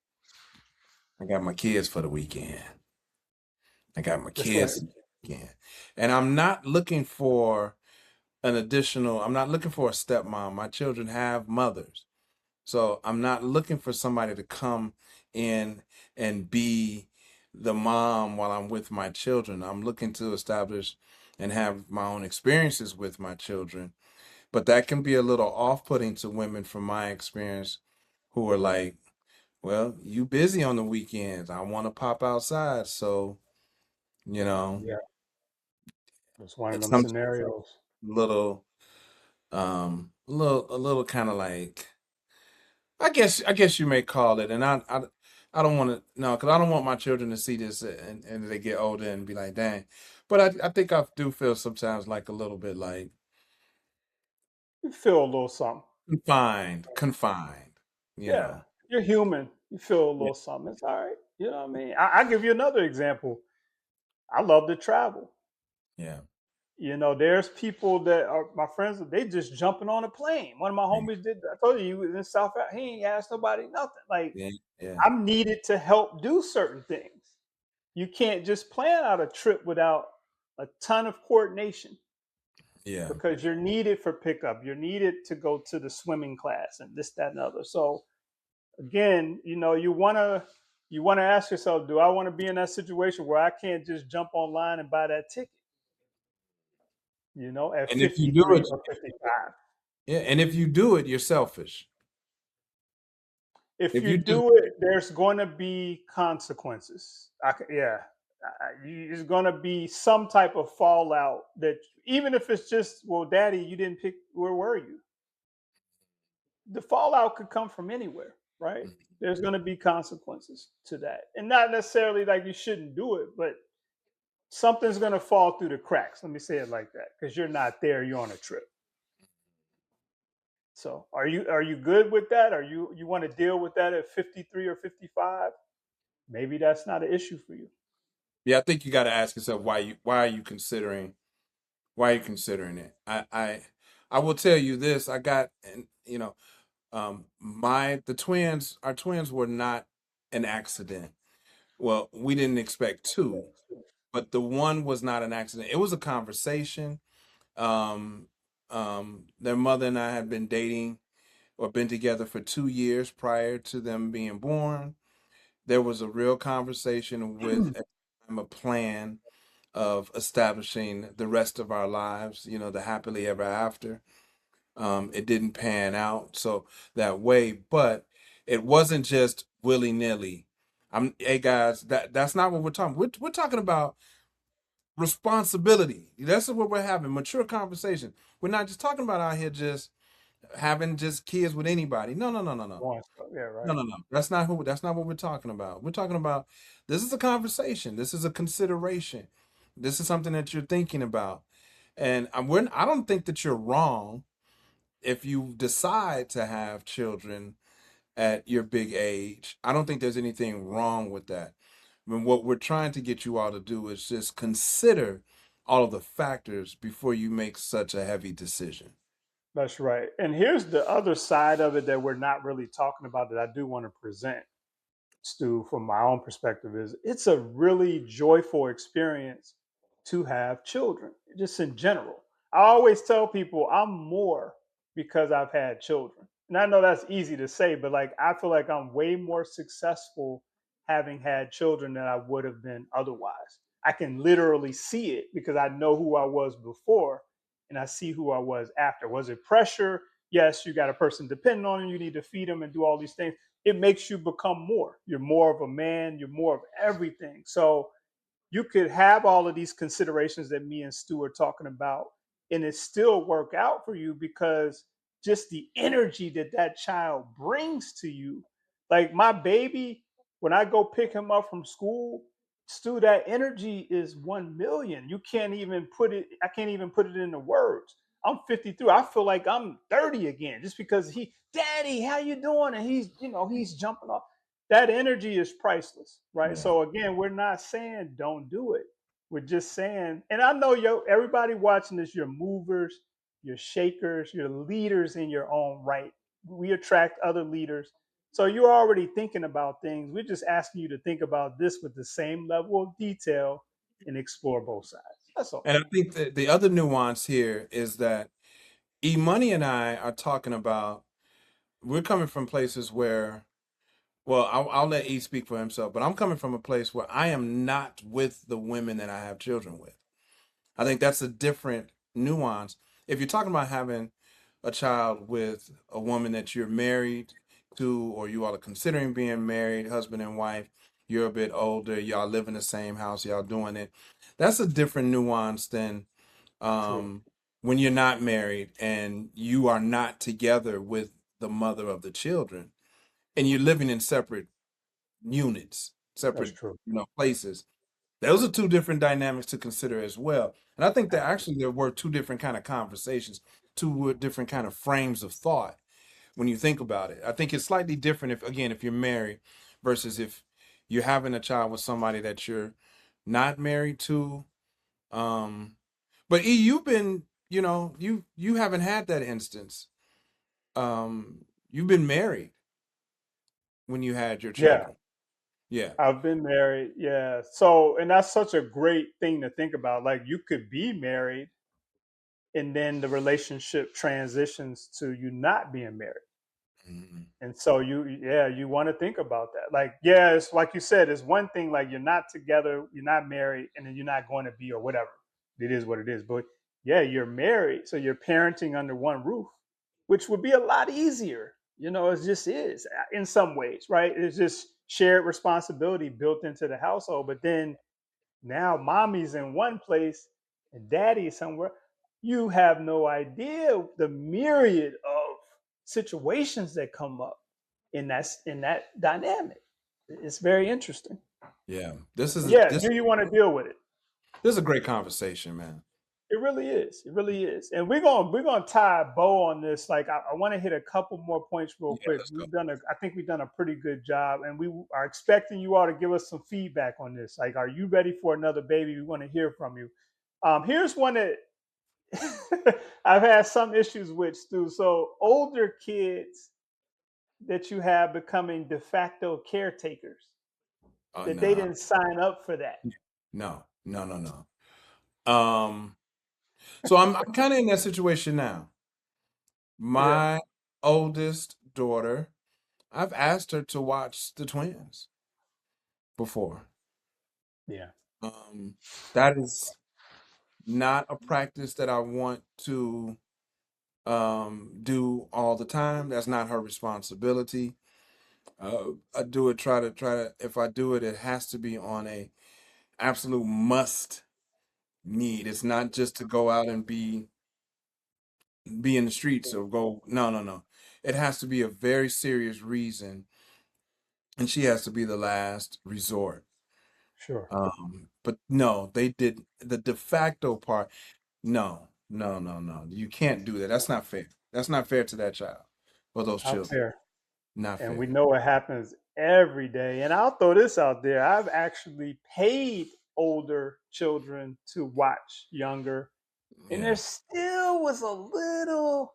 I got my kids for the weekend. I got my That's right. kids for the weekend. And I'm not looking for I'm not looking for a stepmom. My children have mothers. So I'm not looking for somebody to come in and be the mom while I'm with my children. I'm looking to establish and have my own experiences with my children. But that can be a little off-putting to women from my experience who are like, well, you busy on the weekends. I want to pop outside. So, you know, Yeah, it's one of it's them sometimes scenarios. little a little kind of like I guess you may call it, and I don't want to no, because I don't want my children to see this and they get older and be like, dang. But I think I do feel sometimes like a little bit like You feel a little something. confined, you Yeah, know. you're human. You feel a Yeah, little something. It's all right. You know what I mean? I give you another example. I love to travel. yeah, You know, there's people that are my friends. They just jumping on a plane. One of my yeah, homies did. I told you he was in South Africa. He ain't asked nobody nothing. Like yeah, yeah, I'm needed to help do certain things. You can't just plan out a trip without a ton of coordination yeah. because you're needed for pickup. You're needed to go to the swimming class and this, that, and other. So again, you know, you wanna ask yourself, do I want to be in that situation where I can't just jump online and buy that ticket? You know, at And if you do 53 it, or 55. yeah, and if you do it, you're selfish. If If you you just do it, there's going to be consequences. Yeah, there's going to be some type of fallout that even if it's just, well, Daddy, you didn't pick. Where were you? The fallout could come from anywhere, right? There's going to be consequences to that, and not necessarily like you shouldn't do it, but something's going to fall through the cracks. Let me say it like that, because you're not there. You're on a trip. So, are you good with that? You want to deal with that at 53 or 55? Maybe that's not an issue for you. yeah, I think you got to ask yourself why are you considering it? I will tell you this. I got and you know my the twins our twins were not an accident. Well, we didn't expect two, but the one was not an accident. It was a conversation. Um, their mother and I had been dating or been together for 2 years prior to them being born. There was a real conversation with a plan of establishing the rest of our lives, the happily ever after. It didn't pan out so that way, but it wasn't just willy nilly. Hey guys, that's not what we're talking. We're talking about responsibility. That's what we're having mature conversation. We're not just talking about out here just having just kids with anybody. No, no, no, no, no. One stuff. Yeah, No, right. no, no. That's not what we're talking about. We're talking about this is a conversation. This is a consideration. This is something that you're thinking about. And I don't think that you're wrong if you decide to have children at your big age. I don't think there's anything wrong with that. I mean, what we're trying to get you all to do is just consider all of the factors before you make such a heavy decision. That's right. And here's the other side of it that we're not really talking about that I do want to present, Stu, from my own perspective, is it's a really joyful experience to have children, just in general. I always tell people I'm more because I've had children. And I know that's easy to say, but like I feel like I'm way more successful having had children than I would have been otherwise. I can literally see it because I know who I was before and I see who I was after. Was it pressure? Yes, you got a person depending on you, you need to feed them and do all these things. It makes you become more. You're more of a man, you're more of everything. So you could have all of these considerations that me and Stu are talking about, and it still work out for you because just the energy that that child brings to you. Like my baby, when I go pick him up from school, Stu, that energy is 1 million. You can't even put it, I can't even put it into words. I'm 53. I feel like I'm 30 again just because Daddy, how you doing? And he's jumping off. that energy is priceless, right? Yeah. So again, we're not saying don't do it. We're just saying, and I know everybody watching this, you're movers, you're shakers, you're leaders in your own right. We attract other leaders. So you're already thinking about things. We're just asking you to think about this with the same level of detail and explore both sides. That's all. And I think that the other nuance here is that E Money and I are talking about, we're coming from places where, well, I'll let E speak for himself, but I'm coming from a place where I am not with the women that I have children with. I think that's a different nuance. If you're talking about having a child with a woman that you're married to, or you all are considering being married, husband and wife, you're a bit older, y'all live in the same house, y'all doing it. That's a different nuance than True. um, when you're not married and you are not together with the mother of the children, and you're living in separate units, That's separate, true. places. Those are two different dynamics to consider as well. And I think that actually there were two different kind of conversations, two different kind of frames of thought when you think about it. I think it's slightly different if, again, if you're married versus if you're having a child with somebody that you're not married to. Um, but E, you've been, you haven't had that instance. You've been married when you had your Yeah. children. Yeah. I've been married. Yeah. So, and that's such a great thing to think about. Like, you could be married and then the relationship transitions to you not being married. Mhm. And so you want to think about that. Like, yeah, it's like you said, it's one thing like you're not together, you're not married, and then you're not going to be or whatever. It is what it is. But yeah, you're married, so you're parenting under one roof, which would be a lot easier. It just is in some ways, right? It's just shared responsibility built into the household. But then now mommy's in one place and daddy's somewhere. You have no idea the myriad of situations that come up in that dynamic. It's very interesting. Yeah. This is Yeah, this do you want to deal with it? this is a great conversation, man. It really is. It really is. And we're gonna tie a bow on this. Like, I want to hit a couple more points real Yeah, quick. let's go. I think we've done a pretty good job, and we are expecting you all to give us some feedback on this. Like, are you ready for another baby? We want to hear from you. Here's one that I've had some issues with, Stu. So older kids that you have becoming de facto caretakers, Oh that they no. didn't sign up for that. No. No, no, no. So I'm kind of in that situation now. Yeah. My oldest daughter, I've asked her to watch the twins before. Yeah. Um, that is not a practice that I want to do all the time. That's not her responsibility. I do it, try to, if I do it, it has to be on a absolute must need. It's not just to go out and be in the streets or go, no, no, no. It has to be a very serious reason, and she has to be the last resort. Sure. But no, they did the de facto part. No, no, no, no. You can't do that. That's not fair. That's not fair to that child or those Not children. fair. Not And we fair. know it happens every day. And I'll throw this out there. I've actually paid older children to watch younger, and there Yeah. still was a little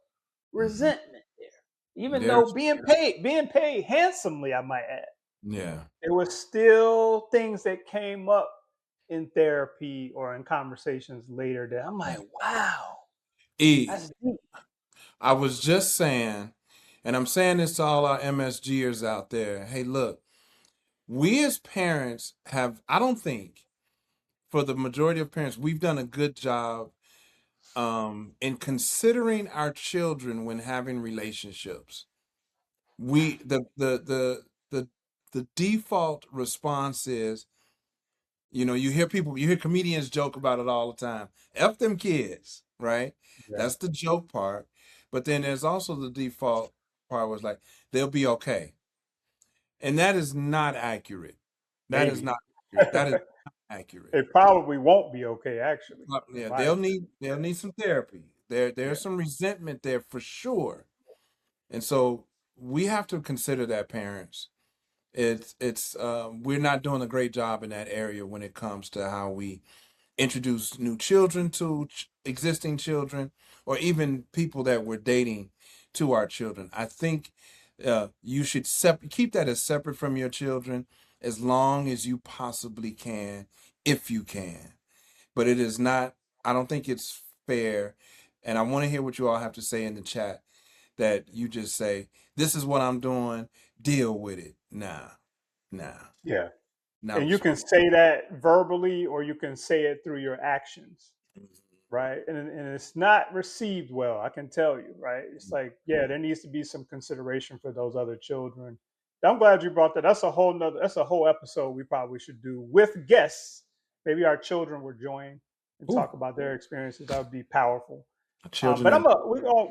Hmm. resentment there. Even though There's being paid handsomely, I might add, yeah. there were still things that came up in therapy or in conversations later that I'm like, wow, E, that's deep. I was just saying, and I'm saying this to all our MSGers out there. Hey, look, we as parents have, I don't think, for the majority of parents, we've done a good job in considering our children when having relationships. We the default response is, you hear comedians joke about it all the time. F them kids, right? Yeah, That's the joke part. But then there's also the default part was like, they'll be okay. And that is not accurate. That is maybe. not accurate. That is not accurate. It probably won't be okay, actually, in Yeah, my experience. they'll need some therapy. There's Yeah, some resentment there for sure. And so we have to consider that, parents. It's we're not doing a great job in that area when it comes to how we introduce new children to existing children, or even people that we're dating to our children. I think you should keep that as separate from your children as long as you possibly can, if you can. But it is not, I don't think it's fair. And I want to hear what you all have to say in the chat, that you just say, this is what I'm doing, deal with it. Nah, Yeah. not And you can responsible. say that verbally or you can say it through your actions, right? And it's not received well, I can tell you, right? It's like, yeah, there needs to be some consideration for those other children. I'm glad you brought that. That's a whole episode we probably should do with guests. Maybe our children will join and Ooh, talk about their experiences. That would be powerful. children But and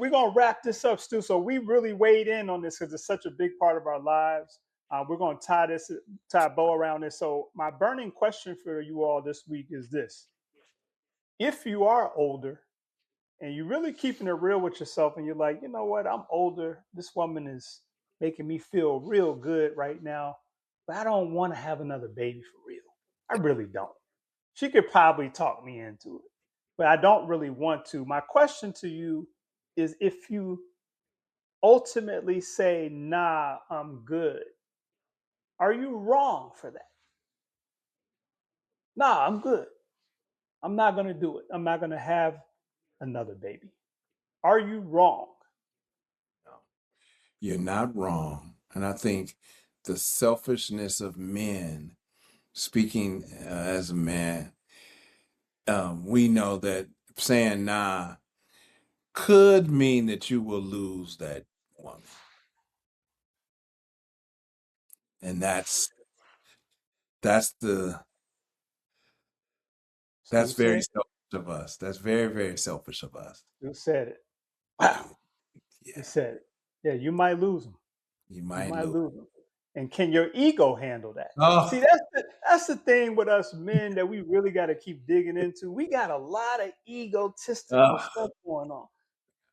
we're gonna wrap this up, Stu. So we really weighed in on this because it's such a big part of our lives. We're gonna tie a bow around this. So my burning question for you all this week is this: if you are older and you're really keeping it real with yourself, and you're like, you know what, I'm older. This woman is making me feel real good right now, but I don't want to have another baby for real. I really don't. She could probably talk me into it, but I don't really want to. My question to you is, if you ultimately say, nah, I'm good, are you wrong for that? Nah, I'm good. I'm not going to do it. I'm not going to have another baby. Are you wrong? you're not wrong. And I think the selfishness of men, speaking as a man, we know that saying nah could mean that you will lose that woman. And that's the Stu that's very said, selfish of us. That's very, very selfish of us. Stu said it. Wow. He Yeah, said it. Yeah, you might lose them. you You might might lose. lose them. And can your ego handle that? See, Oh, that's the thing with us men that we really got to keep digging into. We got a lot of egotistical oh, stuff going on.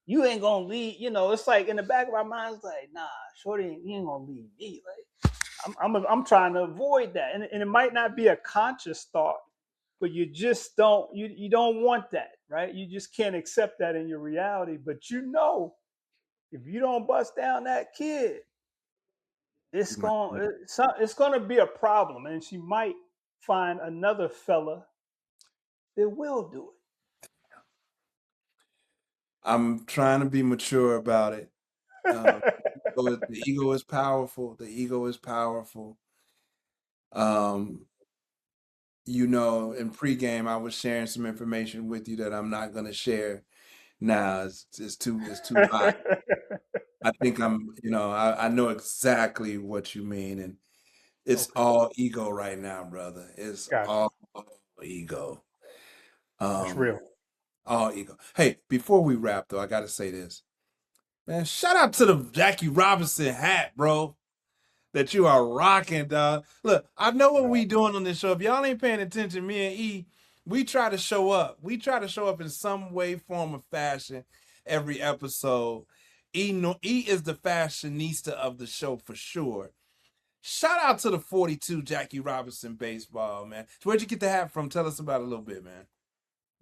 You ain't gonna leave. It's like in the back of our minds, like, nah, Shorty, you ain't gonna leave me. Like, I'm trying to avoid that, and it might not be a conscious thought, but you just you don't want that, right? You just can't accept that in your reality. But if you don't bust down that kid, you might lose. it's gonna be a problem, and she might find another fella that will do I'm trying to be mature about it. Um, it. the ego is powerful. The ego is powerful. Um, in pregame, I was sharing some information with you that I'm not going to share now. It's too hot. I think I know exactly what you mean, and it's Okay, all ego right now, brother. It's gotcha. all ego. That's Um, real. all ego. Hey, before we wrap though, I got to say this, man. Shout out to the Jackie Robinson hat, bro, that you are rocking, dog. Look, I know what we doing on this show. If y'all ain't paying attention, me and E, we try to show up. We try to show up in some way, form, or fashion every episode. E is the fashionista of the show for sure. Shout out to the 42 Jackie Robinson baseball, man. So where'd you get the hat from? Tell us about it a little bit, man.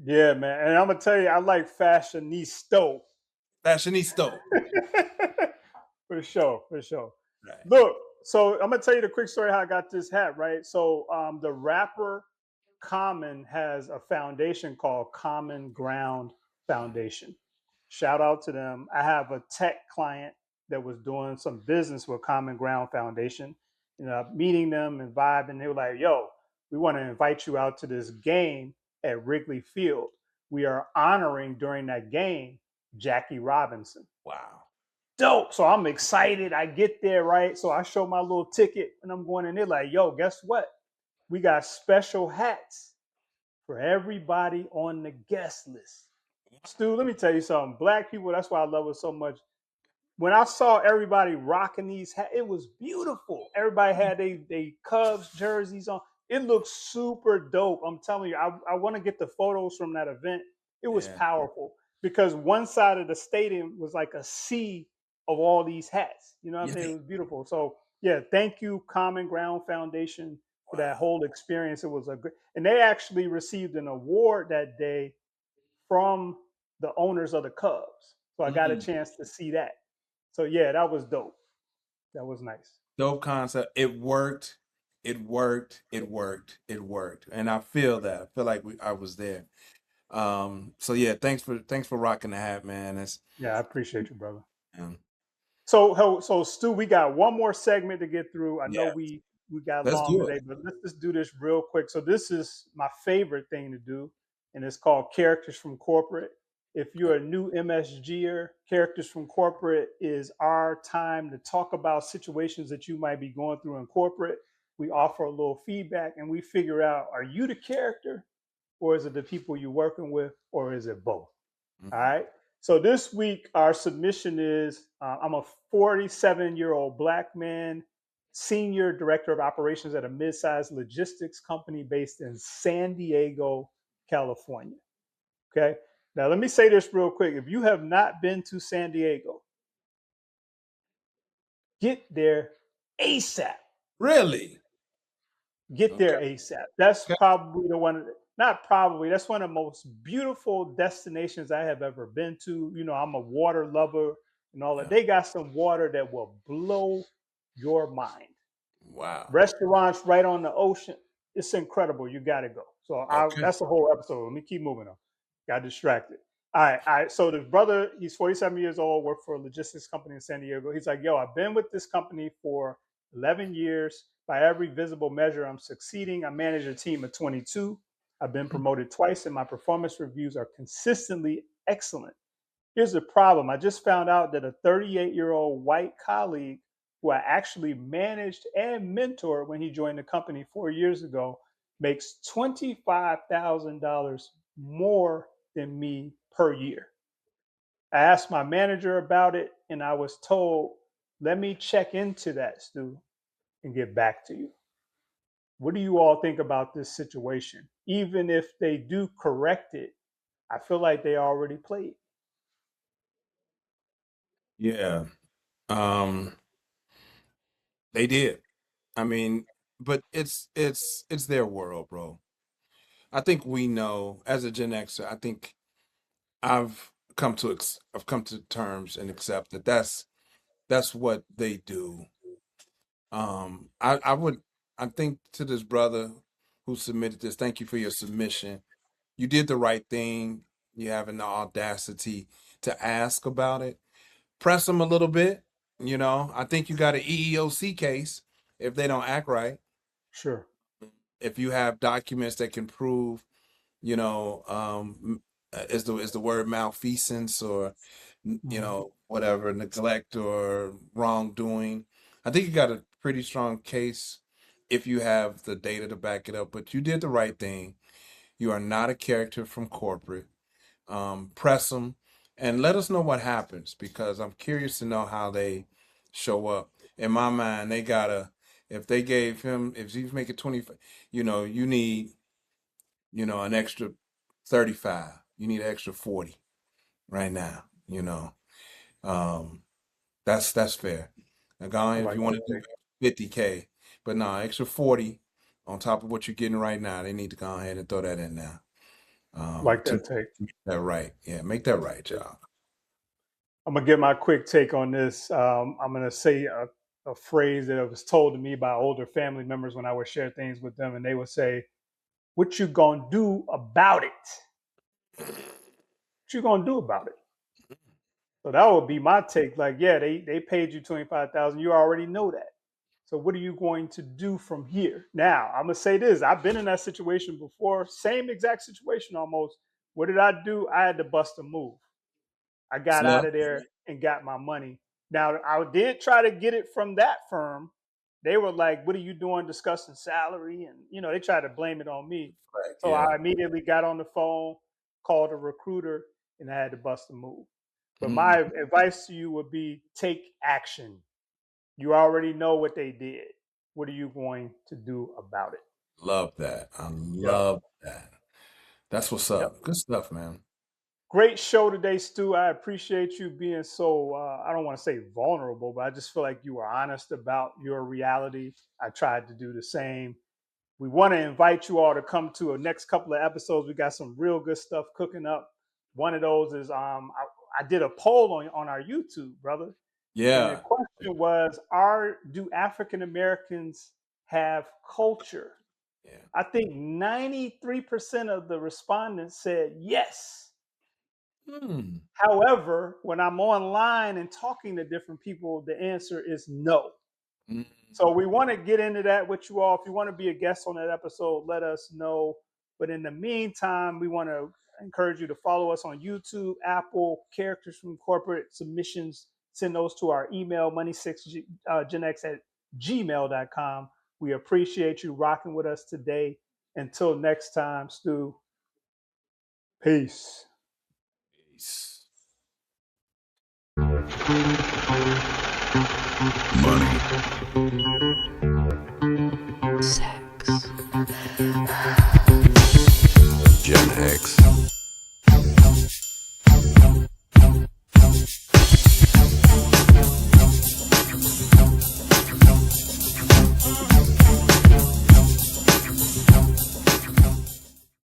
Yeah, man. And I'm gonna tell you, I like fashionista. Fashionista. For sure, for sure. Right. Look, so I'm gonna tell you the quick story how I got this hat, right? So the rapper Common has a foundation called Common Ground Foundation. Shout out to them. I have a tech client that was doing some business with Common Ground Foundation. Meeting them and vibing. They were like, "Yo, we want to invite you out to this game at Wrigley Field. We are honoring during that game Jackie Robinson." Wow. Dope. So I'm excited. I get there, right? So I show my little ticket and I'm going in there like, yo, guess what? We got special hats for everybody on the guest list. Stu, let me tell you something. Black people, that's why I love it so much. When I saw everybody rocking these hats, it was beautiful. Everybody had they Cubs jerseys on. It looked super dope. I'm telling you, I want to get the photos from that event. It was Yeah. powerful because one side of the stadium was like a sea of all these hats. You know what I'm Yeah. saying? It was beautiful. So Yeah, thank you, Common Ground Foundation, for that Wow. whole experience. It was a great, and they actually received an award that day from the owners of the Cubs. So I got a Mm. chance to see that. So yeah, that was dope. That was nice. Dope concept. It worked. It worked. It worked. It worked. And I feel that. I feel like I was there. So yeah, thanks for rocking the hat, man. It's Yeah, I appreciate you, brother. um, So Stu, we got one more segment to get through. I know yeah, we got let's long do it. today, but let's just do this real quick. So this is my favorite thing to do, and it's called Characters from Corporate. If you're a new MSGer, Characters from Corporate is our time to talk about situations that you might be going through in corporate. We offer a little feedback and we figure out, are you the character, or is it the people you're working with, or is it both? All Mhm. right. So this week, our submission is I'm a 47-year-old Black man, senior director of operations at a mid-sized logistics company based in San Diego, California. Okay. Now, let me say this real quick. If you have not been to San Diego, get there ASAP. Really? Get Okay. there ASAP. That's Okay. probably the one, not probably, that's one of the most beautiful destinations I have ever been to. You know, I'm a water lover and all that. Yeah. They got some water that will blow your mind. Wow. Restaurants right on the ocean. It's incredible. You got to go. So Okay. that's the whole episode. Let me keep moving on. Got distracted. All right, all right. So the brother, he's 47 years old, worked for a logistics company in San Diego. He's like, yo, I've been with this company for 11 years. By every visible measure, I'm succeeding. I manage a team of 22. I've been promoted twice, and my performance reviews are consistently excellent. Here's the problem. I just found out that a 38-year-old white colleague who I actually managed and mentored when he joined the company 4 years ago makes $25,000 more than me per year. I asked my manager about it and I was told, let me check into that, Stu, and get back to you. What do you all think about this situation? Even if they do correct it, I feel like they already played. Yeah. Um, they did. I mean, but it's their world, bro. I think we know as a Gen Xer, I think I've come to terms and accept that that's what they do. I would I think to this brother who submitted this, thank you for your submission. You did the right thing. You having the audacity to ask about it. Press them a little bit. You know, I think you got an EEOC case if they don't act right. Sure. If you have documents that can prove, you know, is the word malfeasance or Mhm. whatever, neglect or wrongdoing. I think you got a pretty strong case if you have the data to back it up. But you did the right thing. You are not a character from corporate. Press them and let us know what happens because I'm curious to know how they show up. In my mind, they gotta if they gave him if he's making 25, you need an extra 35. You need an extra 40 right now. Um, that's fair. Now, go I ahead if like you want that to do take. 50K, but no, extra 40 on top of what you're getting right now. They need to go ahead and throw that in now. Like To that take. make that right. Yeah, make that right, y'all. I'm gonna get my quick take on this. I'm gonna say a phrase that was told to me by older family members when I would share things with them, and they would say, "What you gonna do about it? What you gonna do about it?" So that would be my take. Like, yeah, they paid you 25,000. You already know that. So what are you going to do from here? Now, I'm gonna say this. I've been in that situation before. Same exact situation almost. What did I do? I had to bust a move. I got Snuff. out of there and got my money. Now I did try to get it from that firm. They were like, "What are you doing discussing salary?" And they tried to blame it on me. So Yeah. I immediately got on the phone, called a recruiter, and I had to bust a move. But Mm, my advice to you would be take action. You already know what they did. What are you going to do about it? love that. I Yep. love that. That's what's Yep. up. Good stuff, man. Great show today, Stu. I appreciate you being so, I don't want to say vulnerable, but I just feel like you were honest about your reality. I tried to do the same. We want to invite you all to come to a next couple of episodes. We got some real good stuff cooking up. One of those is I did a poll on our YouTube, brother. And the Yeah. question was, do African Americans have culture? Yeah. I think 93% of the respondents said yes. Hmm. However, when I'm online and talking to different people, the answer is no. Mm. So we want to get into that with you all. If you want to be a guest on that episode, let us know. But in the meantime, we want to encourage you to follow us on YouTube, Apple, Characters from Corporate Submissions. Send those to our email, money6genx at gmail.com. We appreciate you rocking with us today. Until next time, Stu, peace. Peace. Money. Sex. Gen X.